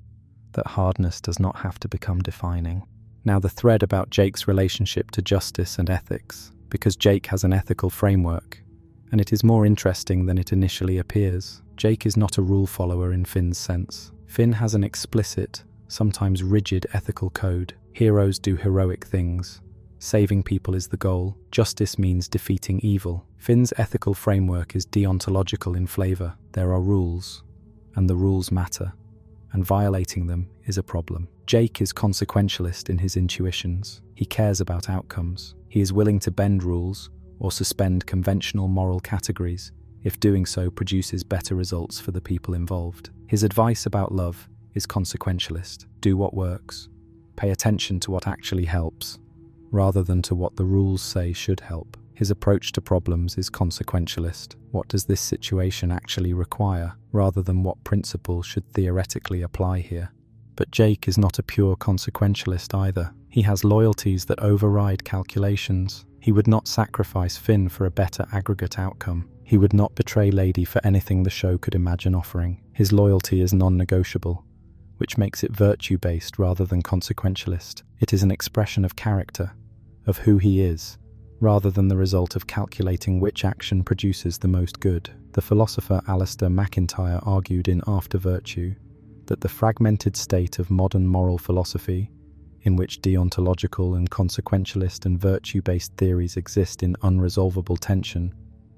that hardness does not have to become defining. Now the thread about Jake's relationship to justice and ethics, because Jake has an ethical framework, and it is more interesting than it initially appears. Jake is not a rule follower in Finn's sense. Finn has an explicit, sometimes rigid ethical code. Heroes do heroic things. Saving people is the goal. Justice means defeating evil. Finn's ethical framework is deontological in flavor. There are rules, and the rules matter, and violating them is a problem. Jake is consequentialist in his intuitions. He cares about outcomes. He is willing to bend rules or suspend conventional moral categories if doing so produces better results for the people involved. His advice about love is consequentialist. Do what works. Pay attention to what actually helps, rather than to what the rules say should help. His approach to problems is consequentialist. What does this situation actually require, rather than what principle should theoretically apply here? But Jake is not a pure consequentialist either. He has loyalties that override calculations. He would not sacrifice Finn for a better aggregate outcome. He would not betray Lady for anything the show could imagine offering. His loyalty is non-negotiable, which makes it virtue-based rather than consequentialist. It is an expression of character, of who he is, rather than the result of calculating which action produces the most good. The philosopher Alistair MacIntyre argued in After Virtue that the fragmented state of modern moral philosophy, in which deontological and consequentialist and virtue-based theories exist in unresolvable tension,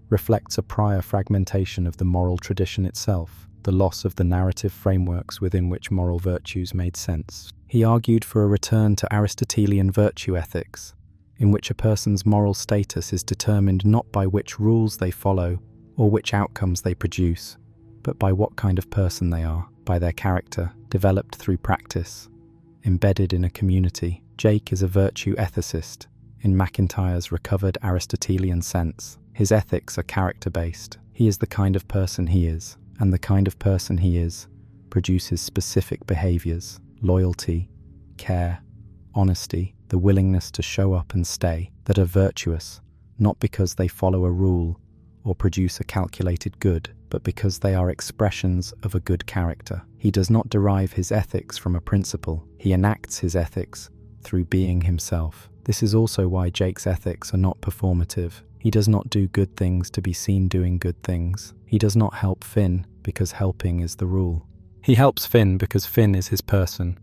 reflects a prior fragmentation of the moral tradition itself, the loss of the narrative frameworks within which moral virtues made sense. He argued for a return to Aristotelian virtue ethics, in which a person's moral status is determined not by which rules they follow or which outcomes they produce, but by what kind of person they are, by their character, developed through practice, embedded in a community. Jake is a virtue ethicist, in MacIntyre's recovered Aristotelian sense. His ethics are character-based. He is the kind of person he is, and the kind of person he is produces specific behaviors: loyalty, care, honesty, the willingness to show up and stay, that are virtuous, not because they follow a rule or produce a calculated good, but because they are expressions of a good character. He does not derive his ethics from a principle. He enacts his ethics through being himself. This is also why Jake's ethics are not performative. He does not do good things to be seen doing good things. He does not help Finn because helping is the rule. He helps Finn because Finn is his person,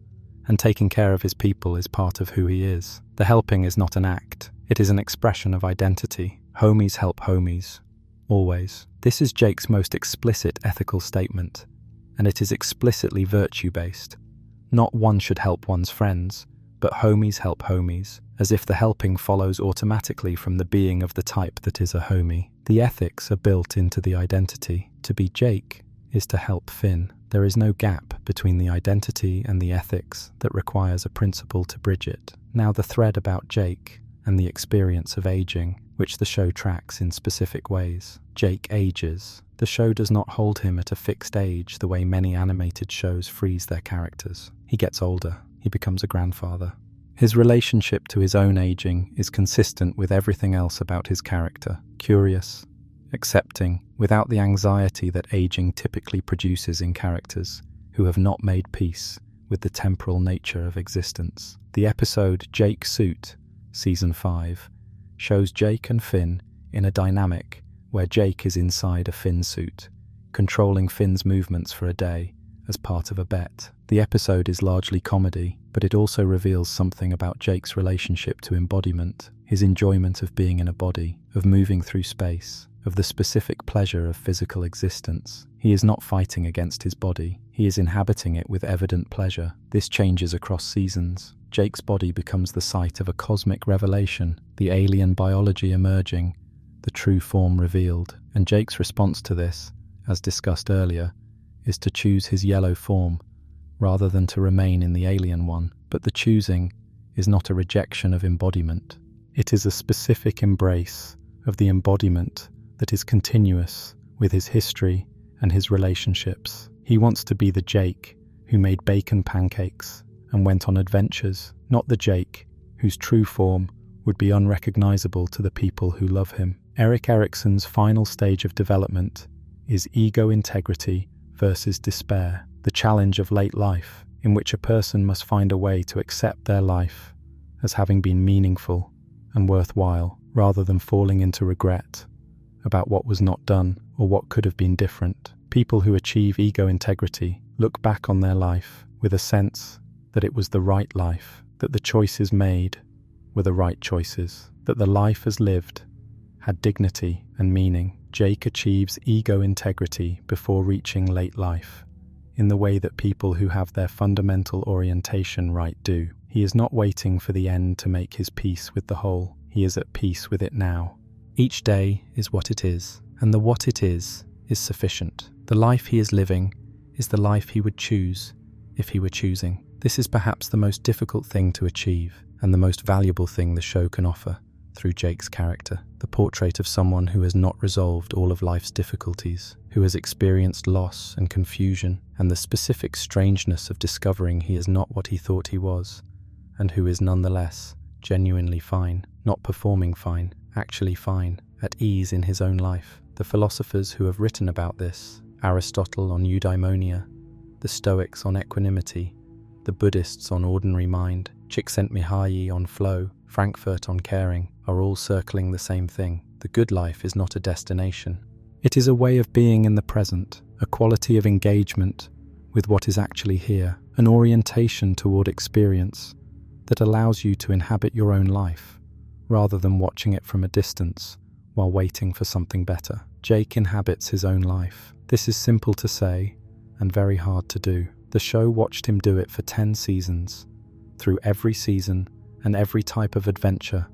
and taking care of his people is part of who he is. The helping is not an act. It is an expression of identity. Homies help homies. Always. This is Jake's most explicit ethical statement, and it is explicitly virtue-based. Not one should help one's friends, but homies help homies, as if the helping follows automatically from the being of the type that is a homie. The ethics are built into the identity. To be Jake is to help Finn. There is no gap between the identity and the ethics that requires a principle to bridge it. Now the thread about Jake and the experience of aging, which the show tracks in specific ways. Jake ages. The show does not hold him at a fixed age the way many animated shows freeze their characters. He gets older. He becomes a grandfather. His relationship to his own aging is consistent with everything else about his character. Curious, accepting, without the anxiety that aging typically produces in characters who have not made peace with the temporal nature of existence. The episode Jake Suit, Season 5, shows Jake and Finn in a dynamic where Jake is inside a Finn suit, controlling Finn's movements for a day as part of a bet. The episode is largely comedy, but it also reveals something about Jake's relationship to embodiment, his enjoyment of being in a body, of moving through space, of the specific pleasure of physical existence. He is not fighting against his body, he is inhabiting it with evident pleasure. This changes across seasons. Jake's body becomes the site of a cosmic revelation, the alien biology emerging, the true form revealed. And Jake's response to this, as discussed earlier, is to choose his yellow form, rather than to remain in the alien one. But the choosing is not a rejection of embodiment. It is a specific embrace of the embodiment that is continuous with his history and his relationships. He wants to be the Jake who made bacon pancakes and went on adventures, not the Jake whose true form would be unrecognizable to the people who love him. Erik Erikson's final stage of development is ego integrity versus despair, the challenge of late life, in which a person must find a way to accept their life as having been meaningful and worthwhile, rather than falling into regret about what was not done or what could have been different. People who achieve ego integrity look back on their life with a sense that it was the right life. that the choices made were the right choices, that the life as lived had dignity and meaning. Jake achieves ego integrity before reaching late life, in the way that people who have their fundamental orientation right do. He is not waiting for the end to make his peace with the whole. He is at peace with it now. Each day is what it is, and the what it is sufficient. The life he is living is the life he would choose if he were choosing. This is perhaps the most difficult thing to achieve, and the most valuable thing the show can offer through Jake's character. The portrait of someone who has not resolved all of life's difficulties, who has experienced loss and confusion, and the specific strangeness of discovering he is not what he thought he was, and who is nonetheless genuinely fine, not performing fine, actually fine, at ease in his own life. The philosophers who have written about this, Aristotle on eudaimonia, the Stoics on equanimity, the Buddhists on ordinary mind, Csikszentmihalyi on flow, Frankfurt on caring, are all circling the same thing. The good life is not a destination. It is a way of being in the present, a quality of engagement with what is actually here, an orientation toward experience that allows you to inhabit your own life, rather than watching it from a distance while waiting for something better. Jake inhabits his own life. This is simple to say and very hard to do. The show watched him do it for 10 seasons, through every season and every type of adventure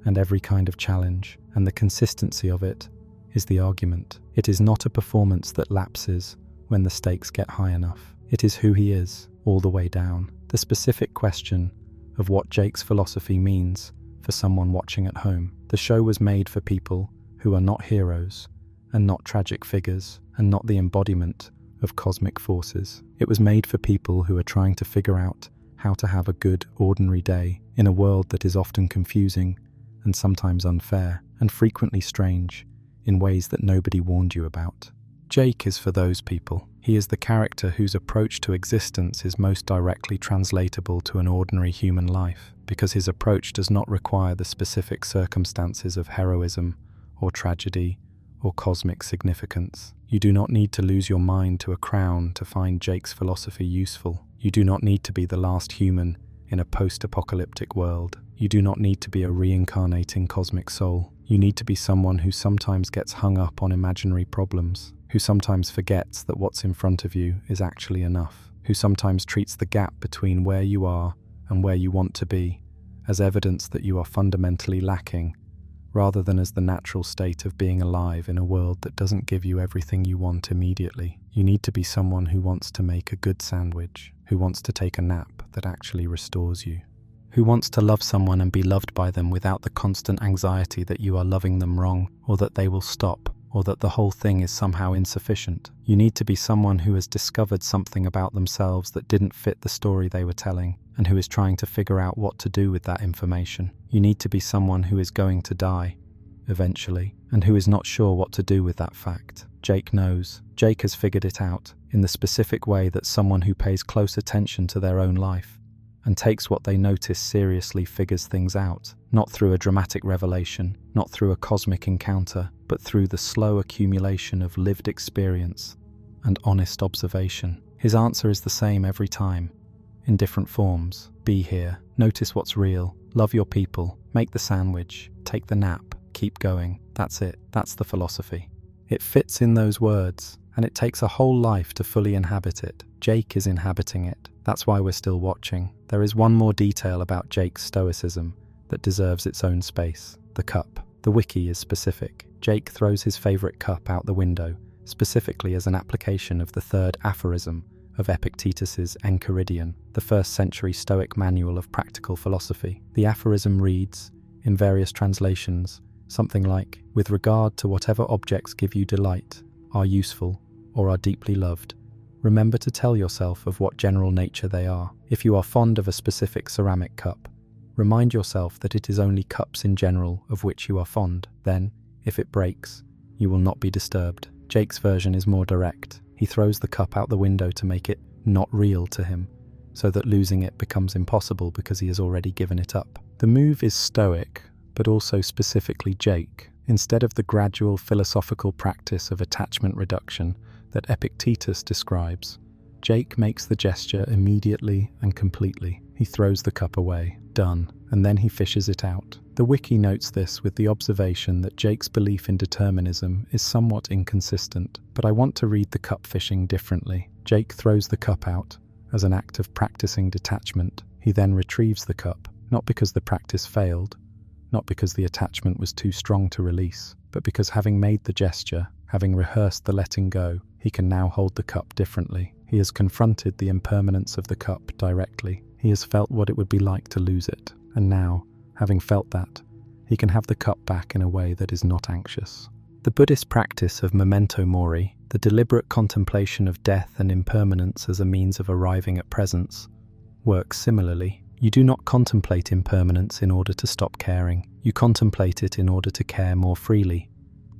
and every kind of challenge, and the consistency of it is the argument. It is not a performance that lapses when the stakes get high enough. It is who he is, all the way down. The specific question of what Jake's philosophy means for someone watching at home. The show was made for people who are not heroes and not tragic figures and not the embodiment of cosmic forces. It was made for people who are trying to figure out how to have a good, ordinary day in a world that is often confusing and sometimes unfair and frequently strange in ways that nobody warned you about. Jake is for those people. He is the character whose approach to existence is most directly translatable to an ordinary human life, because his approach does not require the specific circumstances of heroism or tragedy or cosmic significance. You do not need to lose your mind to a crown to find Jake's philosophy useful. You do not need to be the last human in a post-apocalyptic world. You do not need to be a reincarnating cosmic soul. You need to be someone who sometimes gets hung up on imaginary problems, who sometimes forgets that what's in front of you is actually enough, who sometimes treats the gap between where you are and where you want to be as evidence that you are fundamentally lacking, rather than as the natural state of being alive in a world that doesn't give you everything you want immediately. You need to be someone who wants to make a good sandwich, who wants to take a nap that actually restores you, who wants to love someone and be loved by them without the constant anxiety that you are loving them wrong, or that they will stop, or that the whole thing is somehow insufficient. You need to be someone who has discovered something about themselves that didn't fit the story they were telling, and who is trying to figure out what to do with that information. You need to be someone who is going to die, eventually, and who is not sure what to do with that fact. Jake knows. Jake has figured it out, in the specific way that someone who pays close attention to their own life and takes what they notice seriously figures things out, not through a dramatic revelation, not through a cosmic encounter, but through the slow accumulation of lived experience and honest observation. His answer is the same every time, in different forms. Be here, notice what's real, love your people, make the sandwich, take the nap, keep going. That's it. That's the philosophy. It fits in those words, and it takes a whole life to fully inhabit it. Jake is inhabiting it. That's why we're still watching. There is one more detail about Jake's stoicism that deserves its own space: the cup. The wiki is specific. Jake throws his favorite cup out the window, specifically as an application of the third aphorism of Epictetus's Enchiridion, the 1st century Stoic manual of practical philosophy. The aphorism reads, in various translations, something like, "With regard to whatever objects give you delight, are useful, or are deeply loved, remember to tell yourself of what general nature they are. If you are fond of a specific ceramic cup, remind yourself that it is only cups in general of which you are fond. Then, if it breaks, you will not be disturbed." Jake's version is more direct. He throws the cup out the window to make it not real to him, so that losing it becomes impossible because he has already given it up. The move is Stoic, but also specifically Jake. Instead of the gradual philosophical practice of attachment reduction that Epictetus describes, Jake makes the gesture immediately and completely. He throws the cup away. Done. And then he fishes it out. The wiki notes this with the observation that Jake's belief in determinism is somewhat inconsistent, but I want to read the cup fishing differently. Jake throws the cup out as an act of practicing detachment. He then retrieves the cup, not because the practice failed, not because the attachment was too strong to release, but because having made the gesture, having rehearsed the letting go, he can now hold the cup differently. He has confronted the impermanence of the cup directly. He has felt what it would be like to lose it, and now, having felt that, he can have the cup back in a way that is not anxious. The Buddhist practice of memento mori, the deliberate contemplation of death and impermanence as a means of arriving at presence, works similarly. You do not contemplate impermanence in order to stop caring. You contemplate it in order to care more freely,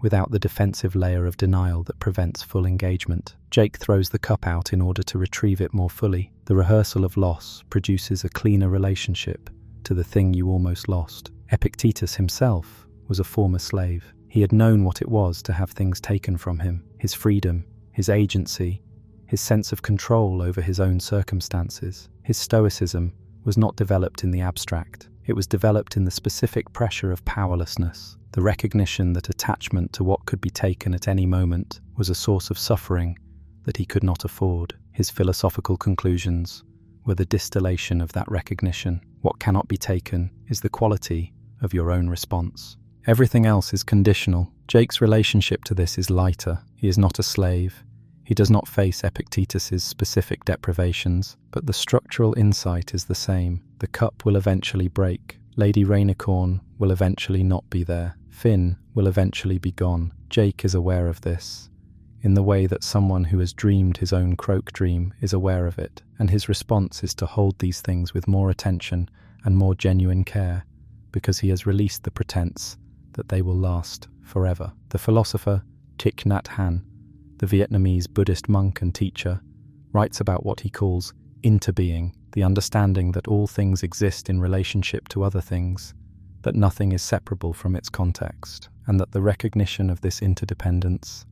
without the defensive layer of denial that prevents full engagement. Jake throws the cup out in order to retrieve it more fully. The rehearsal of loss produces a cleaner relationship to the thing you almost lost. Epictetus himself was a former slave. He had known what it was to have things taken from him, his freedom, his agency, his sense of control over his own circumstances. His stoicism was not developed in the abstract. It was developed in the specific pressure of powerlessness, the recognition that attachment to what could be taken at any moment was a source of suffering that he could not afford. His philosophical conclusions were the distillation of that recognition. What cannot be taken is the quality of your own response. Everything else is conditional. Jake's relationship to this is lighter. He is not a slave. He does not face Epictetus's specific deprivations, but the structural insight is the same. The cup will eventually break. Lady Rainicorn will eventually not be there. Finn will eventually be gone. Jake is aware of this, in the way that someone who has dreamed his own croak dream is aware of it, and his response is to hold these things with more attention and more genuine care, because he has released the pretense that they will last forever. The philosopher Thich Nhat Hanh, the Vietnamese Buddhist monk and teacher, writes about what he calls interbeing, the understanding that all things exist in relationship to other things, that nothing is separable from its context, and that the recognition of this interdependence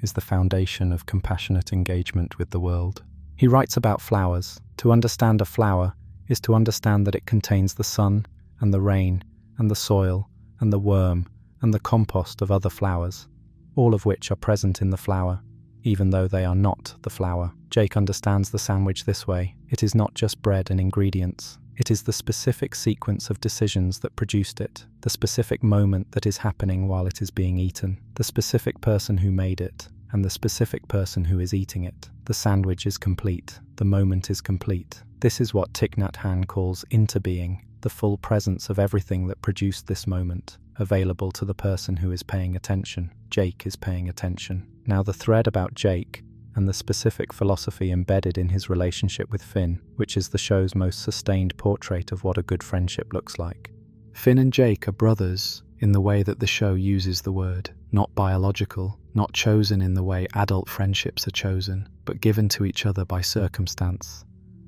is the foundation of compassionate engagement with the world. He writes about flowers. To understand a flower is to understand that it contains the sun and the rain and the soil and the worm and the compost of other flowers, all of which are present in the flower, even though they are not the flower. Jake understands the sandwich this way. It is not just bread and ingredients. It is the specific sequence of decisions that produced it, the specific moment that is happening while it is being eaten, the specific person who made it, and the specific person who is eating it. The sandwich is complete. The moment is complete. This is what Thich Nhat Hanh calls interbeing, the full presence of everything that produced this moment, available to the person who is paying attention. Jake is paying attention. Now the thread about Jake and the specific philosophy embedded in his relationship with Finn, which is the show's most sustained portrait of what a good friendship looks like. Finn and Jake are brothers in the way that the show uses the word, not biological, not chosen in the way adult friendships are chosen, but given to each other by circumstance,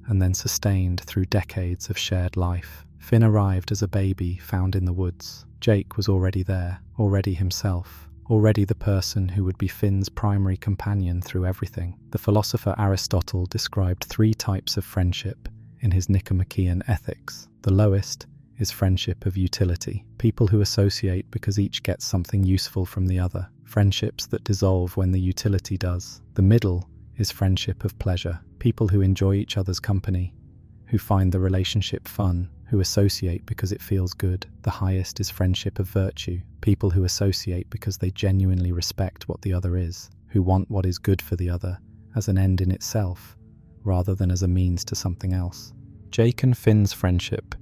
and then sustained through decades of shared life. Finn arrived as a baby found in the woods. Jake was already there, already himself, already the person who would be Finn's primary companion through everything. The philosopher Aristotle described 3 types of friendship in his Nicomachean Ethics. The lowest is friendship of utility, people who associate because each gets something useful from the other, friendships that dissolve when the utility does. The middle is friendship of pleasure, people who enjoy each other's company, who find the relationship fun, who associate because it feels good. The highest is friendship of virtue, people who associate because they genuinely respect what the other is, who want what is good for the other as an end in itself, rather than as a means to something else. Jake and Finn's friendship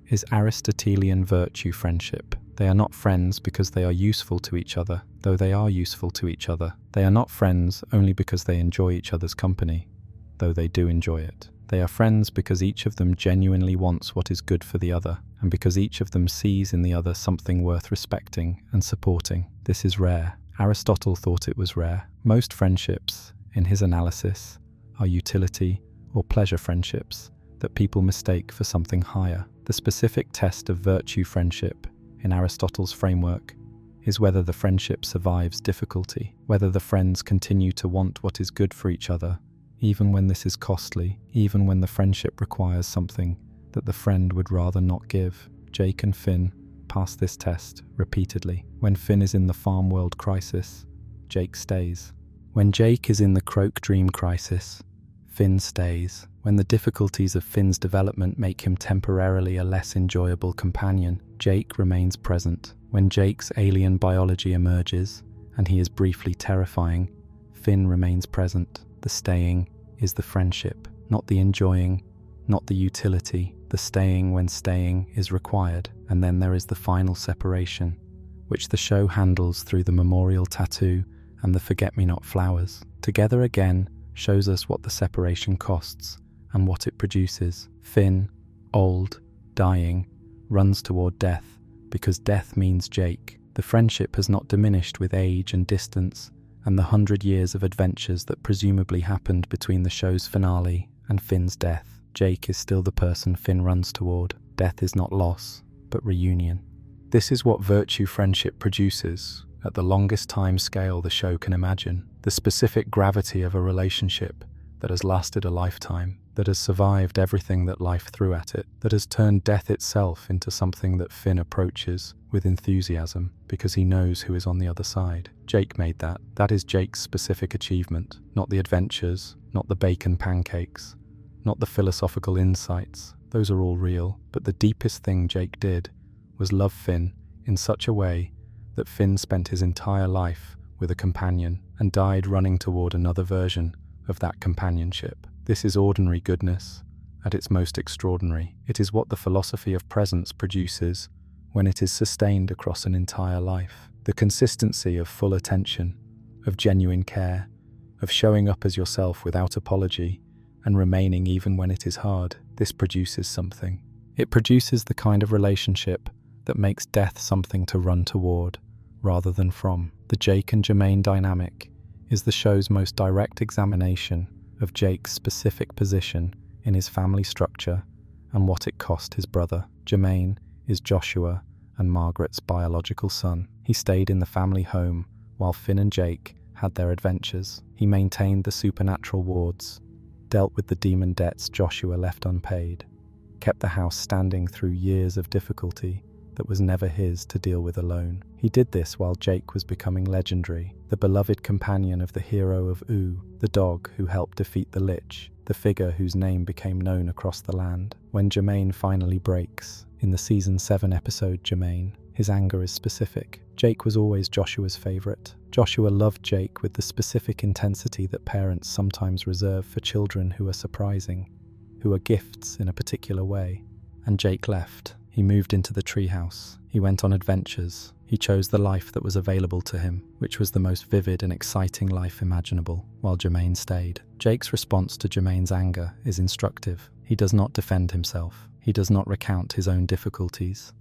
is Aristotelian virtue friendship. They are not friends because they are useful to each other, though they are useful to each other. They are not friends only because they enjoy each other's company, though they do enjoy it. They are friends because each of them genuinely wants what is good for the other, and because each of them sees in the other something worth respecting and supporting. This is rare. Aristotle thought it was rare. Most friendships, in his analysis, are utility or pleasure friendships that people mistake for something higher. The specific test of virtue friendship in Aristotle's framework is whether the friendship survives difficulty, whether the friends continue to want what is good for each other, even when this is costly, even when the friendship requires something that the friend would rather not give. Jake and Finn pass this test repeatedly. When Finn is in the farm world crisis, Jake stays. When Jake is in the Croak dream crisis, Finn stays. When the difficulties of Finn's development make him temporarily a less enjoyable companion, Jake remains present. When Jake's alien biology emerges, and he is briefly terrifying, Finn remains present. The staying is the friendship, not the enjoying, not the utility. The staying when staying is required. And then there is the final separation, which the show handles through the memorial tattoo and the forget-me-not flowers. Together again shows us what the separation costs and what it produces. Finn, old, dying, runs toward death because death means Jake. The friendship has not diminished with age and distance and the 100 years of adventures that presumably happened between the show's finale and Finn's death. Jake is still the person Finn runs toward. Death is not loss, but reunion. This is what virtue friendship produces at the longest time scale the show can imagine. The specific gravity of a relationship that has lasted a lifetime, that has survived everything that life threw at it, that has turned death itself into something that Finn approaches with enthusiasm because he knows who is on the other side. Jake made that. That is Jake's specific achievement, not the adventures, not the bacon pancakes, not the philosophical insights. Those are all real, but the deepest thing Jake did was love Finn in such a way that Finn spent his entire life with a companion and died running toward another version of that companionship. This is ordinary goodness at its most extraordinary. It is what the philosophy of presence produces when it is sustained across an entire life. The consistency of full attention, of genuine care, of showing up as yourself without apology and remaining even when it is hard. This produces something. It produces the kind of relationship that makes death something to run toward rather than from. The Jake and Jermaine dynamic is the show's most direct examination of Jake's specific position in his family structure and what it cost his brother. Jermaine is Joshua and Margaret's biological son. He stayed in the family home while Finn and Jake had their adventures. He maintained the supernatural wards, dealt with the demon debts Joshua left unpaid, kept the house standing through years of difficulty that was never his to deal with alone. He did this while Jake was becoming legendary, the beloved companion of the hero of Ooh, the dog who helped defeat the Lich, the figure whose name became known across the land. When Jermaine finally breaks, in the Season 7 episode Jermaine, his anger is specific. Jake was always Joshua's favorite. Joshua loved Jake with the specific intensity that parents sometimes reserve for children who are surprising, who are gifts in a particular way. And Jake left. He moved into the treehouse. He went on adventures. He chose the life that was available to him, which was the most vivid and exciting life imaginable, while Jermaine stayed. Jake's response to Jermaine's anger is instructive. He does not defend himself. He does not recount his own difficulties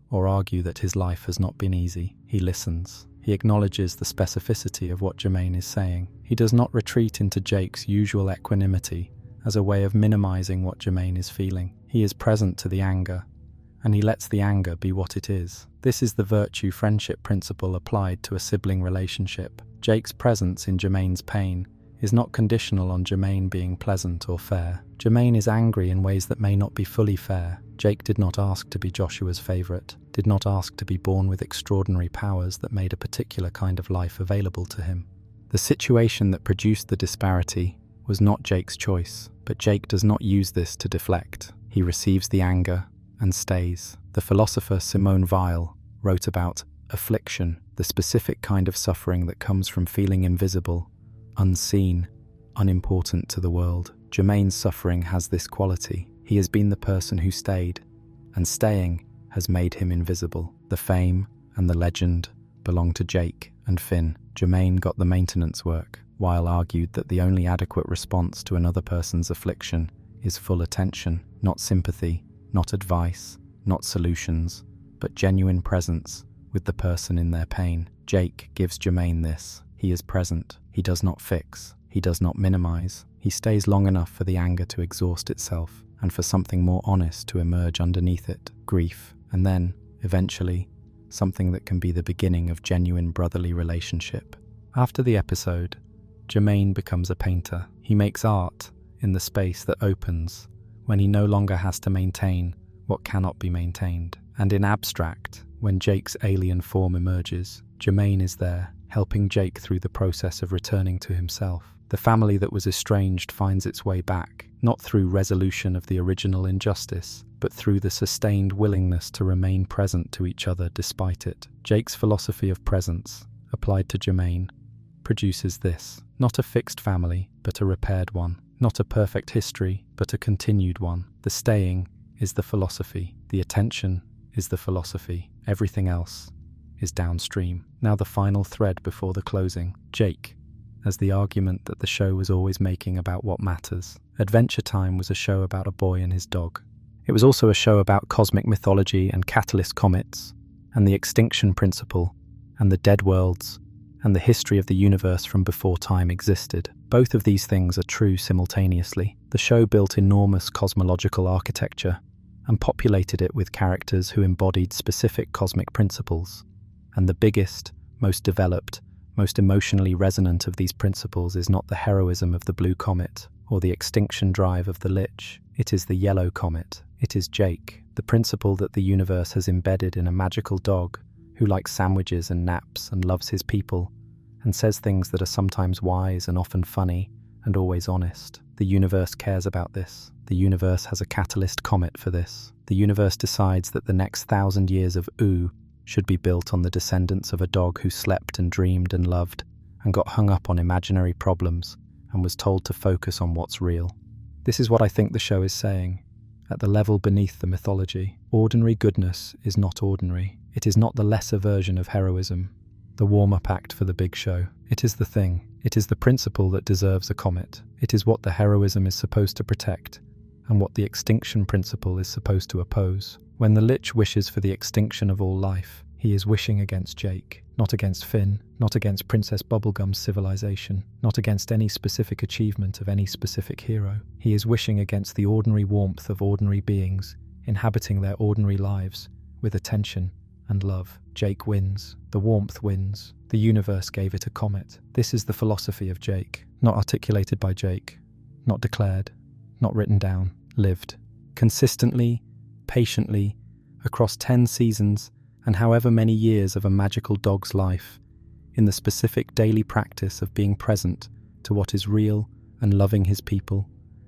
or argue that his life has not been easy. He listens. He acknowledges the specificity of what Jermaine is saying. He does not retreat into Jake's usual equanimity as a way of minimizing what Jermaine is feeling. He is present to the anger, and he lets the anger be what it is. This is the virtue friendship principle applied to a sibling relationship. Jake's presence in Jermaine's pain is not conditional on Jermaine being pleasant or fair. Jermaine is angry in ways that may not be fully fair. Jake did not ask to be Joshua's favorite, did not ask to be born with extraordinary powers that made a particular kind of life available to him. The situation that produced the disparity was not Jake's choice, but Jake does not use this to deflect. He receives the anger and stays. The philosopher Simone Weil wrote about affliction, the specific kind of suffering that comes from feeling invisible, unseen, unimportant to the world. Jermaine's suffering has this quality. He has been the person who stayed, and staying has made him invisible. The fame and the legend belong to Jake and Finn. Jermaine got the maintenance work. Weil argued that the only adequate response to another person's affliction is full attention, not sympathy, not advice, not solutions, but genuine presence with the person in their pain. Jake gives Jermaine this. He is present. He does not fix. He does not minimize. He stays long enough for the anger to exhaust itself and for something more honest to emerge underneath it, grief, and then, eventually, something that can be the beginning of genuine brotherly relationship. After the episode, Jermaine becomes a painter. He makes art in the space that opens when he no longer has to maintain what cannot be maintained. And in abstract, when Jake's alien form emerges, Jermaine is there, helping Jake through the process of returning to himself. The family that was estranged finds its way back, not through resolution of the original injustice, but through the sustained willingness to remain present to each other despite it. Jake's philosophy of presence, applied to Jermaine, produces this: not a fixed family, but a repaired one. Not a perfect history, but a continued one. The staying is the philosophy. The attention is the philosophy. Everything else is downstream. Now the final thread before the closing. Jake, as the argument that the show was always making about what matters. Adventure Time was a show about a boy and his dog. It was also a show about cosmic mythology and catalyst comets, and the extinction principle, and the dead worlds, and the history of the universe from before time existed. Both of these things are true simultaneously. The show built enormous cosmological architecture and populated it with characters who embodied specific cosmic principles. And the biggest, most developed, most emotionally resonant of these principles is not the heroism of the blue comet or the extinction drive of the Lich. It is the yellow comet. It is Jake, the principle that the universe has embedded in a magical dog who likes sandwiches and naps and loves his people and says things that are sometimes wise and often funny and always honest. The universe cares about this. The universe has a catalyst comet for this. The universe decides that the next 1,000 years of Ooh should be built on the descendants of a dog who slept and dreamed and loved and got hung up on imaginary problems and was told to focus on what's real. This is what I think the show is saying. At the level beneath the mythology, ordinary goodness is not ordinary. It is not the lesser version of heroism, the warm-up act for the big show. It is the thing. It is the principle that deserves a comet. It is what the heroism is supposed to protect and what the extinction principle is supposed to oppose. When the Lich wishes for the extinction of all life, he is wishing against Jake, not against Finn, not against Princess Bubblegum's civilization, not against any specific achievement of any specific hero. He is wishing against the ordinary warmth of ordinary beings, inhabiting their ordinary lives with attention and love. Jake wins. The warmth wins. The universe gave it a comet. This is the philosophy of Jake, not articulated by Jake, not declared, not written down, lived. Consistently, patiently, across 10 seasons and however many years of a magical dog's life, in the specific daily practice of being present to what is real and loving his people,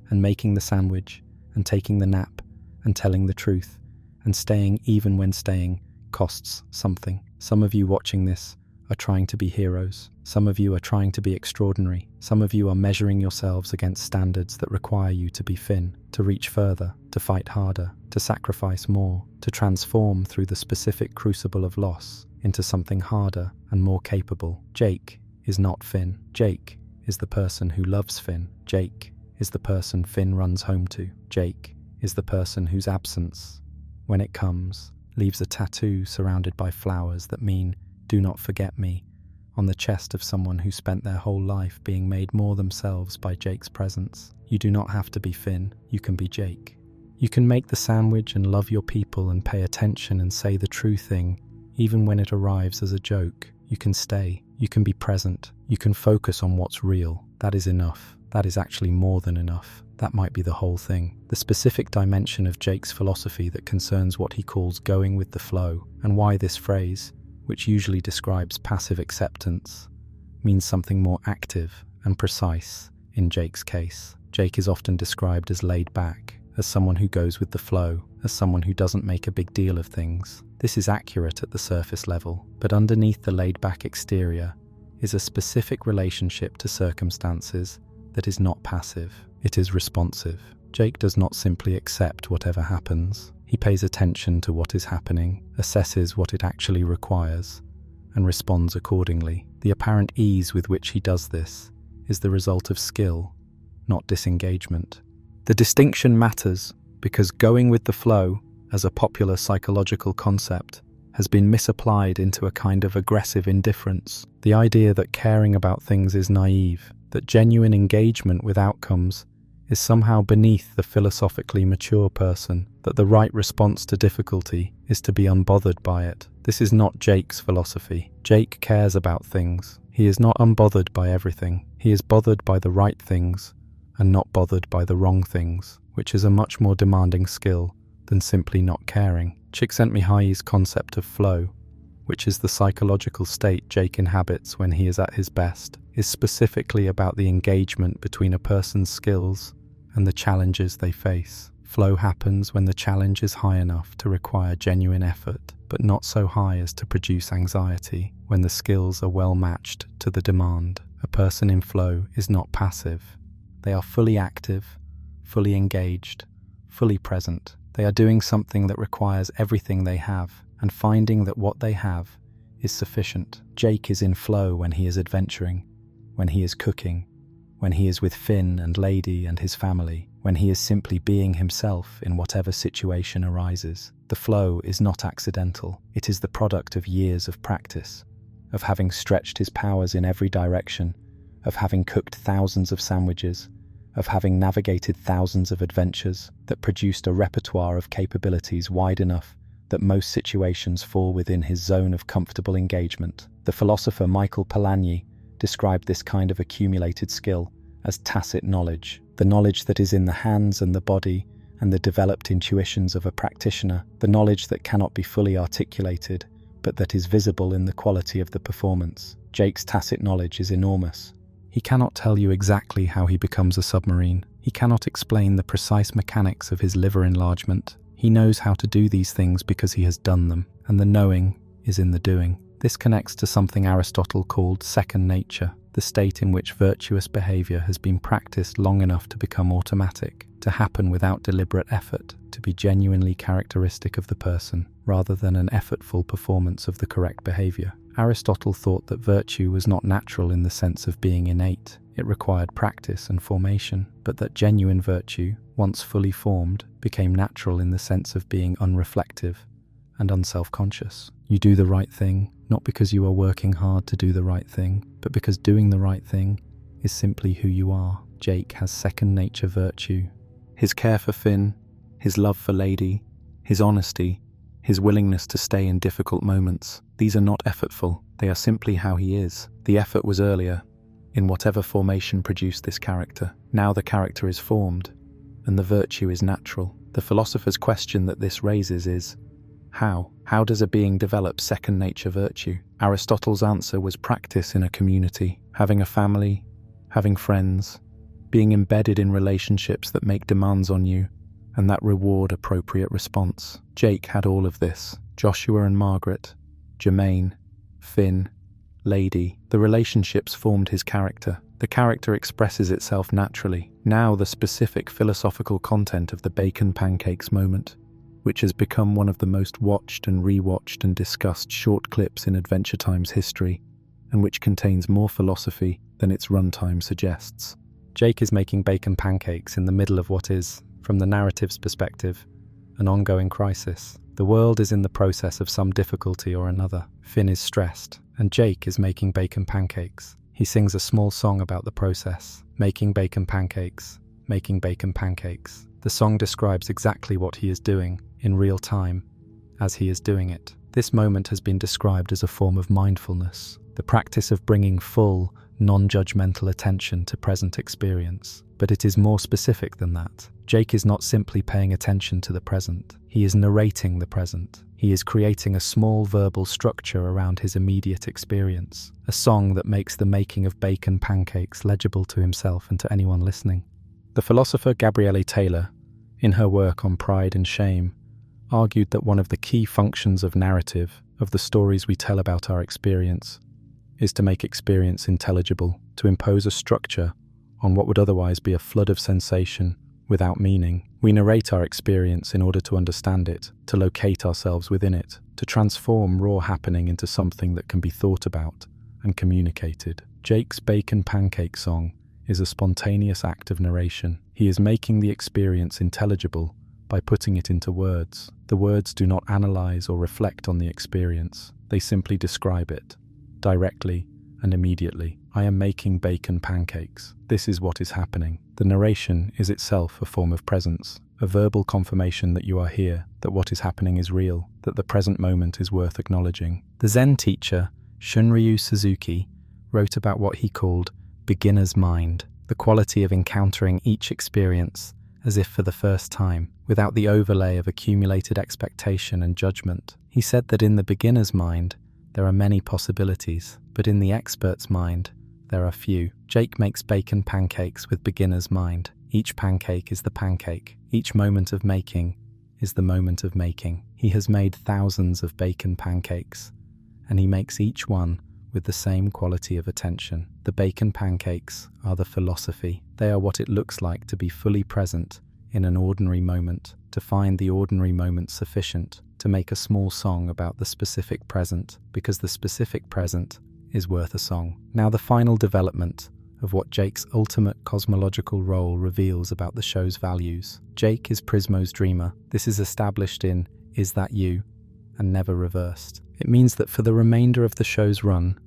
and making the sandwich, and taking the nap, and telling the truth, and staying even when staying costs something. Some of you watching this are trying to be heroes. Some of you are trying to be extraordinary. Some of you are measuring yourselves against standards that require you to be Finn, to reach further, to fight harder, to sacrifice more, to transform through the specific crucible of loss into something harder and more capable. Jake is not Finn. Jake is the person who loves Finn. Jake is the person Finn runs home to. Jake is the person whose absence, when it comes, leaves a tattoo surrounded by flowers that mean "do not forget me" on the chest of someone who spent their whole life being made more themselves by Jake's presence. You do not have to be Finn, you can be Jake. You can make the sandwich and love your people and pay attention and say the true thing, even when it arrives as a joke. You can stay, you can be present, you can focus on what's real. That is enough. That is actually more than enough. That might be the whole thing. The specific dimension of Jake's philosophy that concerns what he calls going with the flow, and why this phrase, which usually describes passive acceptance, means something more active and precise in Jake's case. Jake is often described as laid back, as someone who goes with the flow, as someone who doesn't make a big deal of things. This is accurate at the surface level, but underneath the laid-back exterior is a specific relationship to circumstances that is not passive. It is responsive. Jake does not simply accept whatever happens. He pays attention to what is happening, assesses what it actually requires, and responds accordingly. The apparent ease with which he does this is the result of skill, not disengagement. The distinction matters because going with the flow, as a popular psychological concept, has been misapplied into a kind of aggressive indifference. The idea that caring about things is naive, that genuine engagement with outcomes is somehow beneath the philosophically mature person, that the right response to difficulty is to be unbothered by it. This is not Jake's philosophy. Jake cares about things. He is not unbothered by everything. He is bothered by the right things and not bothered by the wrong things, which is a much more demanding skill than simply not caring. Csikszentmihalyi's concept of flow, which is the psychological state Jake inhabits when he is at his best, is specifically about the engagement between a person's skills and the challenges they face. Flow happens when the challenge is high enough to require genuine effort, but not so high as to produce anxiety, when the skills are well matched to the demand. A person in flow is not passive. They are fully active, fully engaged, fully present. They are doing something that requires everything they have, and finding that what they have is sufficient. Jake is in flow when he is adventuring, when he is cooking, when he is with Finn and Lady and his family, when he is simply being himself in whatever situation arises. The flow is not accidental. It is the product of years of practice, of having stretched his powers in every direction, of having cooked thousands of sandwiches, of having navigated thousands of adventures that produced a repertoire of capabilities wide enough that most situations fall within his zone of comfortable engagement. The philosopher Michael Polanyi described this kind of accumulated skill as tacit knowledge, the knowledge that is in the hands and the body and the developed intuitions of a practitioner, the knowledge that cannot be fully articulated, but that is visible in the quality of the performance. Jake's tacit knowledge is enormous. He cannot tell you exactly how he becomes a submarine. He cannot explain the precise mechanics of his liver enlargement. He knows how to do these things because he has done them, and the knowing is in the doing. This connects to something Aristotle called second nature, the state in which virtuous behavior has been practiced long enough to become automatic, to happen without deliberate effort, to be genuinely characteristic of the person, rather than an effortful performance of the correct behavior. Aristotle thought that virtue was not natural in the sense of being innate. It required practice and formation, but that genuine virtue, once fully formed, became natural in the sense of being unreflective and unself-conscious. You do the right thing, not because you are working hard to do the right thing, but because doing the right thing is simply who you are. Jake has second nature virtue. His care for Finn, his love for Lady, his honesty, his willingness to stay in difficult moments. These are not effortful, they are simply how he is. The effort was earlier, in whatever formation produced this character. Now the character is formed, and the virtue is natural. The philosopher's question that this raises is, how? How does a being develop second nature virtue? Aristotle's answer was practice in a community, having a family, having friends, being embedded in relationships that make demands on you, and that reward appropriate response. Jake had all of this. Joshua and Margaret, Jermaine, Finn, Lady. The relationships formed his character. The character expresses itself naturally. Now the specific philosophical content of the bacon pancakes moment, which has become one of the most watched and rewatched and discussed short clips in Adventure Time's history, and which contains more philosophy than its runtime suggests. Jake is making bacon pancakes in the middle of what is, from the narrative's perspective, an ongoing crisis. The world is in the process of some difficulty or another. Finn is stressed, and Jake is making bacon pancakes. He sings a small song about the process, making bacon pancakes, making bacon pancakes. The song describes exactly what he is doing, in real time, as he is doing it. This moment has been described as a form of mindfulness, the practice of bringing full, non-judgmental attention to present experience. But it is more specific than that. Jake is not simply paying attention to the present. He is narrating the present. He is creating a small verbal structure around his immediate experience, a song that makes the making of bacon pancakes legible to himself and to anyone listening. The philosopher Gabrielle Taylor, in her work on Pride and Shame, argued that one of the key functions of narrative, of the stories we tell about our experience, is to make experience intelligible, to impose a structure on what would otherwise be a flood of sensation without meaning. We narrate our experience in order to understand it, to locate ourselves within it, to transform raw happening into something that can be thought about and communicated. Jake's bacon pancake song is a spontaneous act of narration. He is making the experience intelligible by putting it into words. The words do not analyze or reflect on the experience. They simply describe it, directly and immediately. I am making bacon pancakes. This is what is happening. The narration is itself a form of presence, a verbal confirmation that you are here, that what is happening is real, that the present moment is worth acknowledging. The Zen teacher, Shunryu Suzuki, wrote about what he called beginner's mind. the quality of encountering each experience as if for the first time, without the overlay of accumulated expectation and judgment. He said that in the beginner's mind, there are many possibilities, but in the expert's mind, there are few. Jake makes bacon pancakes with beginner's mind. Each pancake is the pancake. Each moment of making is the moment of making. He has made thousands of bacon pancakes, and he makes each one with the same quality of attention. The bacon pancakes are the philosophy. They are what it looks like to be fully present in an ordinary moment, to find the ordinary moment sufficient to make a small song about the specific present, because the specific present is worth a song. Now the final development of what Jake's ultimate cosmological role reveals about the show's values. Jake is Prismo's dreamer. This is established in Is That You? And never reversed. It means that for the remainder of the show's run,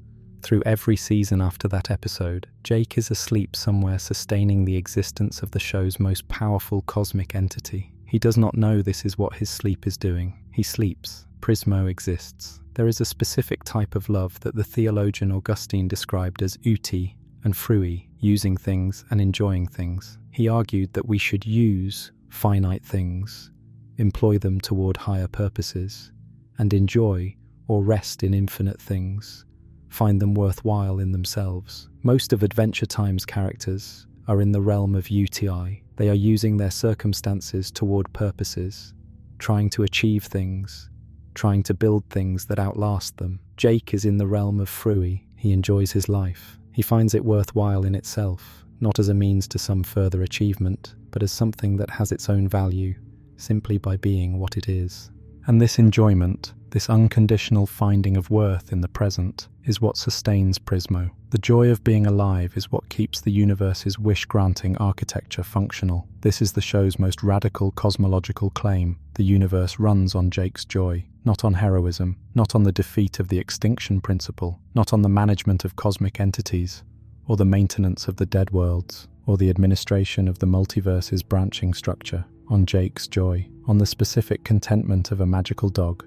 through every season after that episode, Jake is asleep somewhere sustaining the existence of the show's most powerful cosmic entity. He does not know this is what his sleep is doing. He sleeps. Prismo exists. There is a specific type of love that the theologian Augustine described as uti and frui, using things and enjoying things. He argued that we should use finite things, employ them toward higher purposes, and enjoy or rest in infinite things, find them worthwhile in themselves. Most of Adventure Time's characters are in the realm of UTI. They are using their circumstances toward purposes, trying to achieve things, trying to build things that outlast them. Jake is in the realm of frui. He enjoys his life. He finds it worthwhile in itself, not as a means to some further achievement, but as something that has its own value, simply by being what it is. And this enjoyment, this unconditional finding of worth in the present, is what sustains Prismo. The joy of being alive is what keeps the universe's wish-granting architecture functional. This is the show's most radical cosmological claim. The universe runs on Jake's joy, not on heroism, not on the defeat of the extinction principle, not on the management of cosmic entities, or the maintenance of the dead worlds, or the administration of the multiverse's branching structure. On Jake's joy, on the specific contentment of a magical dog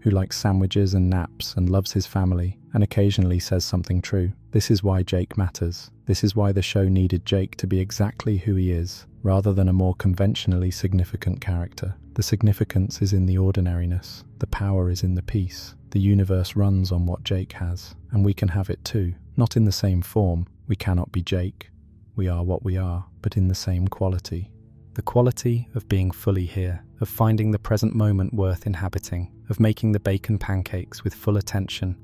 who likes sandwiches and naps and loves his family and occasionally says something true. This is why Jake matters. This is why the show needed Jake to be exactly who he is, rather than a more conventionally significant character. The significance is in the ordinariness. The power is in the peace. The universe runs on what Jake has, and we can have it too. Not in the same form. We cannot be Jake. We are what we are, but in the same quality. The quality of being fully here, of finding the present moment worth inhabiting, of making the bacon pancakes with full attention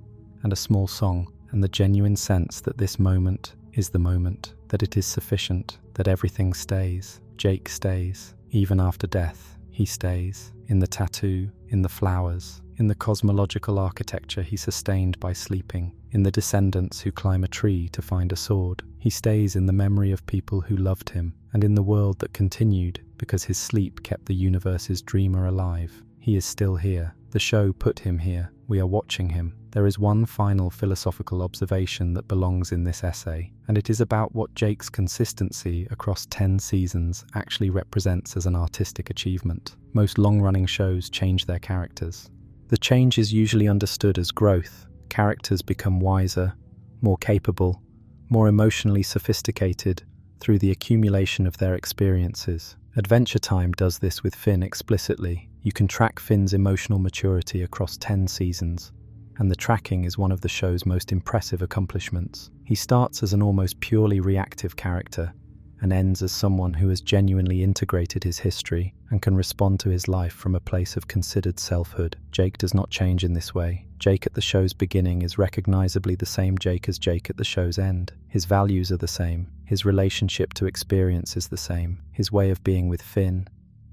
and a small song, and the genuine sense that this moment is the moment, that it is sufficient, that everything stays. Jake stays, even after death. He stays, in the tattoo, in the flowers, in the cosmological architecture he sustained by sleeping, in the descendants who climb a tree to find a sword. He stays in the memory of people who loved him, and in the world that continued because his sleep kept the universe's dreamer alive. He is still here. The show put him here. We are watching him. There is one final philosophical observation that belongs in this essay, and it is about what Jake's consistency across 10 seasons actually represents as an artistic achievement. Most long-running shows change their characters. The change is usually understood as growth. Characters become wiser, more capable, more emotionally sophisticated through the accumulation of their experiences. Adventure Time does this with Finn explicitly. You can track Finn's emotional maturity across 10 seasons, and the tracking is one of the show's most impressive accomplishments. He starts as an almost purely reactive character and ends as someone who has genuinely integrated his history and can respond to his life from a place of considered selfhood. Jake does not change in this way. Jake at the show's beginning is recognizably the same Jake as Jake at the show's end. His values are the same. His relationship to experience is the same. His way of being with Finn,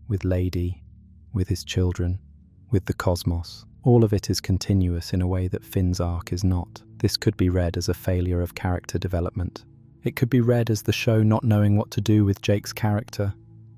with Lady, with his children, with the cosmos. All of it is continuous in a way that Finn's arc is not. This could be read as a failure of character development. It could be read as the show not knowing what to do with Jake's character,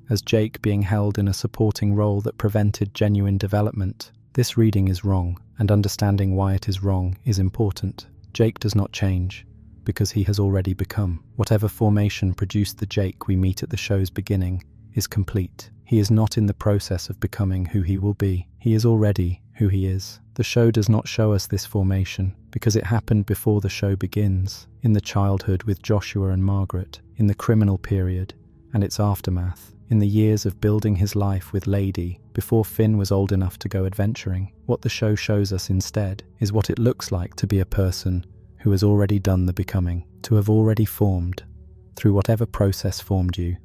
as Jake being held in a supporting role that prevented genuine development. This reading is wrong, and understanding why it is wrong is important. Jake does not change, because he has already become. Whatever formation produced the Jake we meet at the show's beginning is complete. He is not in the process of becoming who he will be. He is already who he is. The show does not show us this formation, because it happened before the show begins, in the childhood with Joshua and Margaret, in the criminal period and its aftermath, in the years of building his life with Lady before Finn was old enough to go adventuring. What the show shows us instead is what it looks like to be a person who has already done the becoming, to have already formed, through whatever process formed you,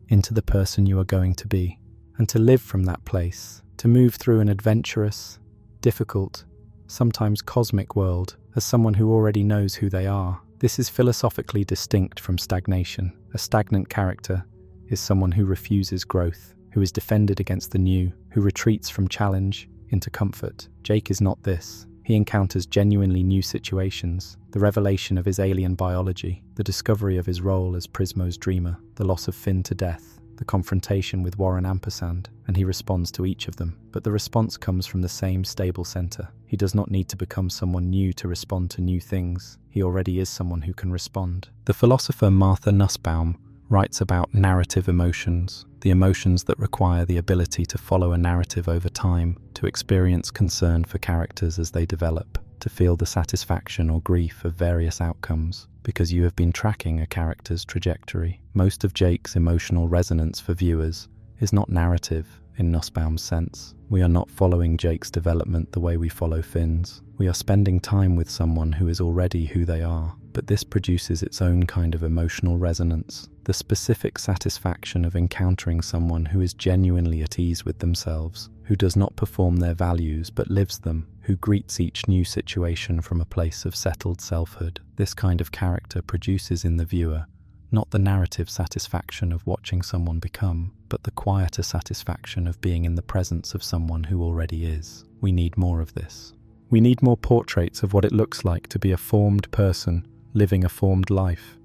into the person you are going to be, and to live from that place, to move through an adventurous, difficult, sometimes cosmic world as someone who already knows who they are. This is philosophically distinct from stagnation. A stagnant character is someone who refuses growth, who is defended against the new, who retreats from challenge into comfort. Jake is not this. He encounters genuinely new situations, the revelation of his alien biology, the discovery of his role as Prismo's dreamer, the loss of Finn to death, the confrontation with Warren Ampersand, and he responds to each of them. But the response comes from the same stable center. He does not need to become someone new to respond to new things. He already is someone who can respond. The philosopher Martha Nussbaum writes about narrative emotions, the emotions that require the ability to follow a narrative over time, to experience concern for characters as they develop, to feel the satisfaction or grief of various outcomes, because you have been tracking a character's trajectory. Most of Jake's emotional resonance for viewers is not narrative in Nussbaum's sense. We are not following Jake's development the way we follow Finn's. We are spending time with someone who is already who they are, but this produces its own kind of emotional resonance, the specific satisfaction of encountering someone who is genuinely at ease with themselves, who does not perform their values but lives them, who greets each new situation from a place of settled selfhood. This kind of character produces in the viewer not the narrative satisfaction of watching someone become, but the quieter satisfaction of being in the presence of someone who already is. We need more of this. We need more portraits of what it looks like to be a formed person living a formed life,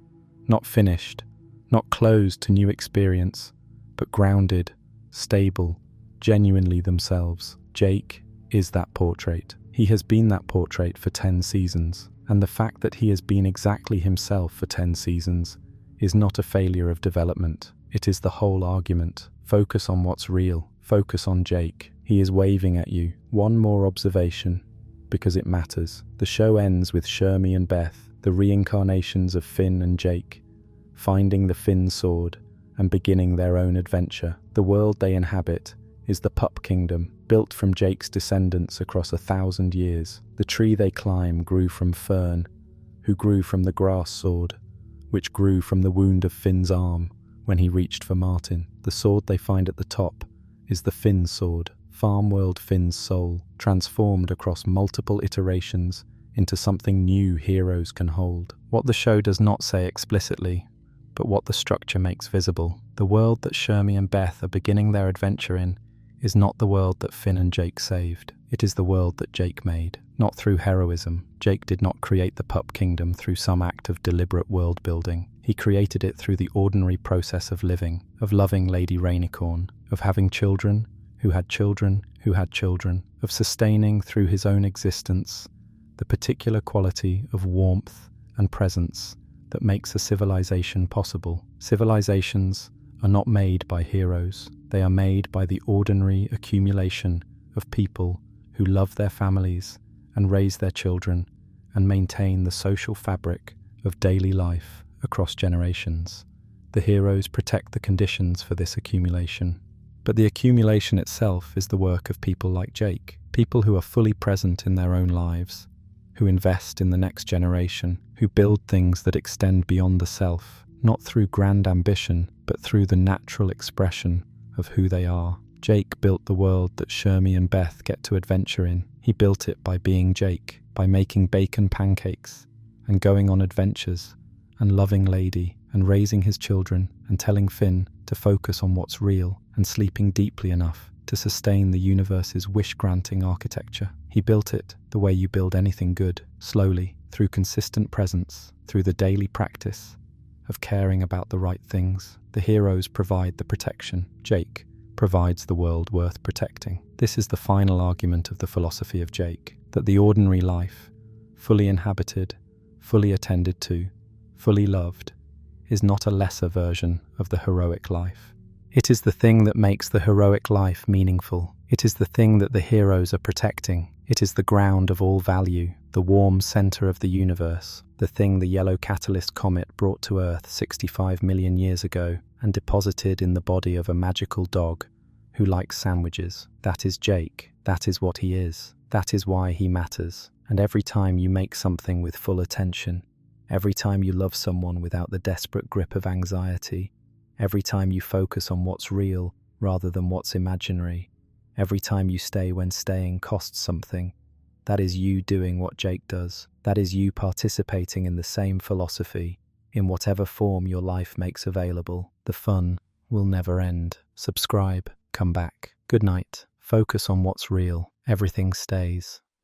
not finished, not closed to new experience, but grounded, stable, genuinely themselves. Jake is that portrait. He has been that portrait for 10 seasons, and the fact that he has been exactly himself for 10 seasons is not a failure of development. It is the whole argument. Focus on what's real. Focus on Jake. He is waving at you. One more observation, because it matters. The show ends with Shermie and Beth, the reincarnations of Finn and Jake, finding the Finn sword and beginning their own adventure. The world they inhabit is the Pup Kingdom, built from Jake's descendants across 1,000 years. The tree they climb grew from Fern, who grew from the grass sword, which grew from the wound of Finn's arm when he reached for Martin. The sword they find at the top is the Finn sword, Farmworld Finn's soul, transformed across multiple iterations into something new heroes can hold. What the show does not say explicitly, but what the structure makes visible. The world that Shermie and Beth are beginning their adventure in is not the world that Finn and Jake saved. It is the world that Jake made, not through heroism. Jake did not create the Pup Kingdom through some act of deliberate world building. He created it through the ordinary process of living, of loving Lady Rainicorn, of having children who had children who had children, of sustaining through his own existence the particular quality of warmth and presence that makes a civilization possible. Civilizations are not made by heroes. They are made by the ordinary accumulation of people who love their families and raise their children and maintain the social fabric of daily life across generations. The heroes protect the conditions for this accumulation. But the accumulation itself is the work of people like Jake, people who are fully present in their own lives, who invest in the next generation, who build things that extend beyond the self, not through grand ambition, but through the natural expression of who they are. Jake built the world that Shermie and Beth get to adventure in. He built it by being Jake, by making bacon pancakes, and going on adventures, and loving Lady, and raising his children, and telling Finn to focus on what's real, and sleeping deeply enough to sustain the universe's wish-granting architecture. He built it the way you build anything good, slowly, through consistent presence, through the daily practice of caring about the right things. The heroes provide the protection. Jake provides the world worth protecting. This is the final argument of the philosophy of Jake, that the ordinary life, fully inhabited, fully attended to, fully loved, is not a lesser version of the heroic life. It is the thing that makes the heroic life meaningful. It is the thing that the heroes are protecting. It is the ground of all value, the warm center of the universe, the thing the yellow catalyst comet brought to Earth 65 million years ago and deposited in the body of a magical dog who likes sandwiches. That is Jake. That is what he is. That is why he matters. And every time you make something with full attention, every time you love someone without the desperate grip of anxiety, every time you focus on what's real rather than what's imaginary, every time you stay when staying costs something, that is you doing what Jake does. That is you participating in the same philosophy, in whatever form your life makes available. The fun will never end. Subscribe. Come back. Good night. Focus on what's real. Everything stays.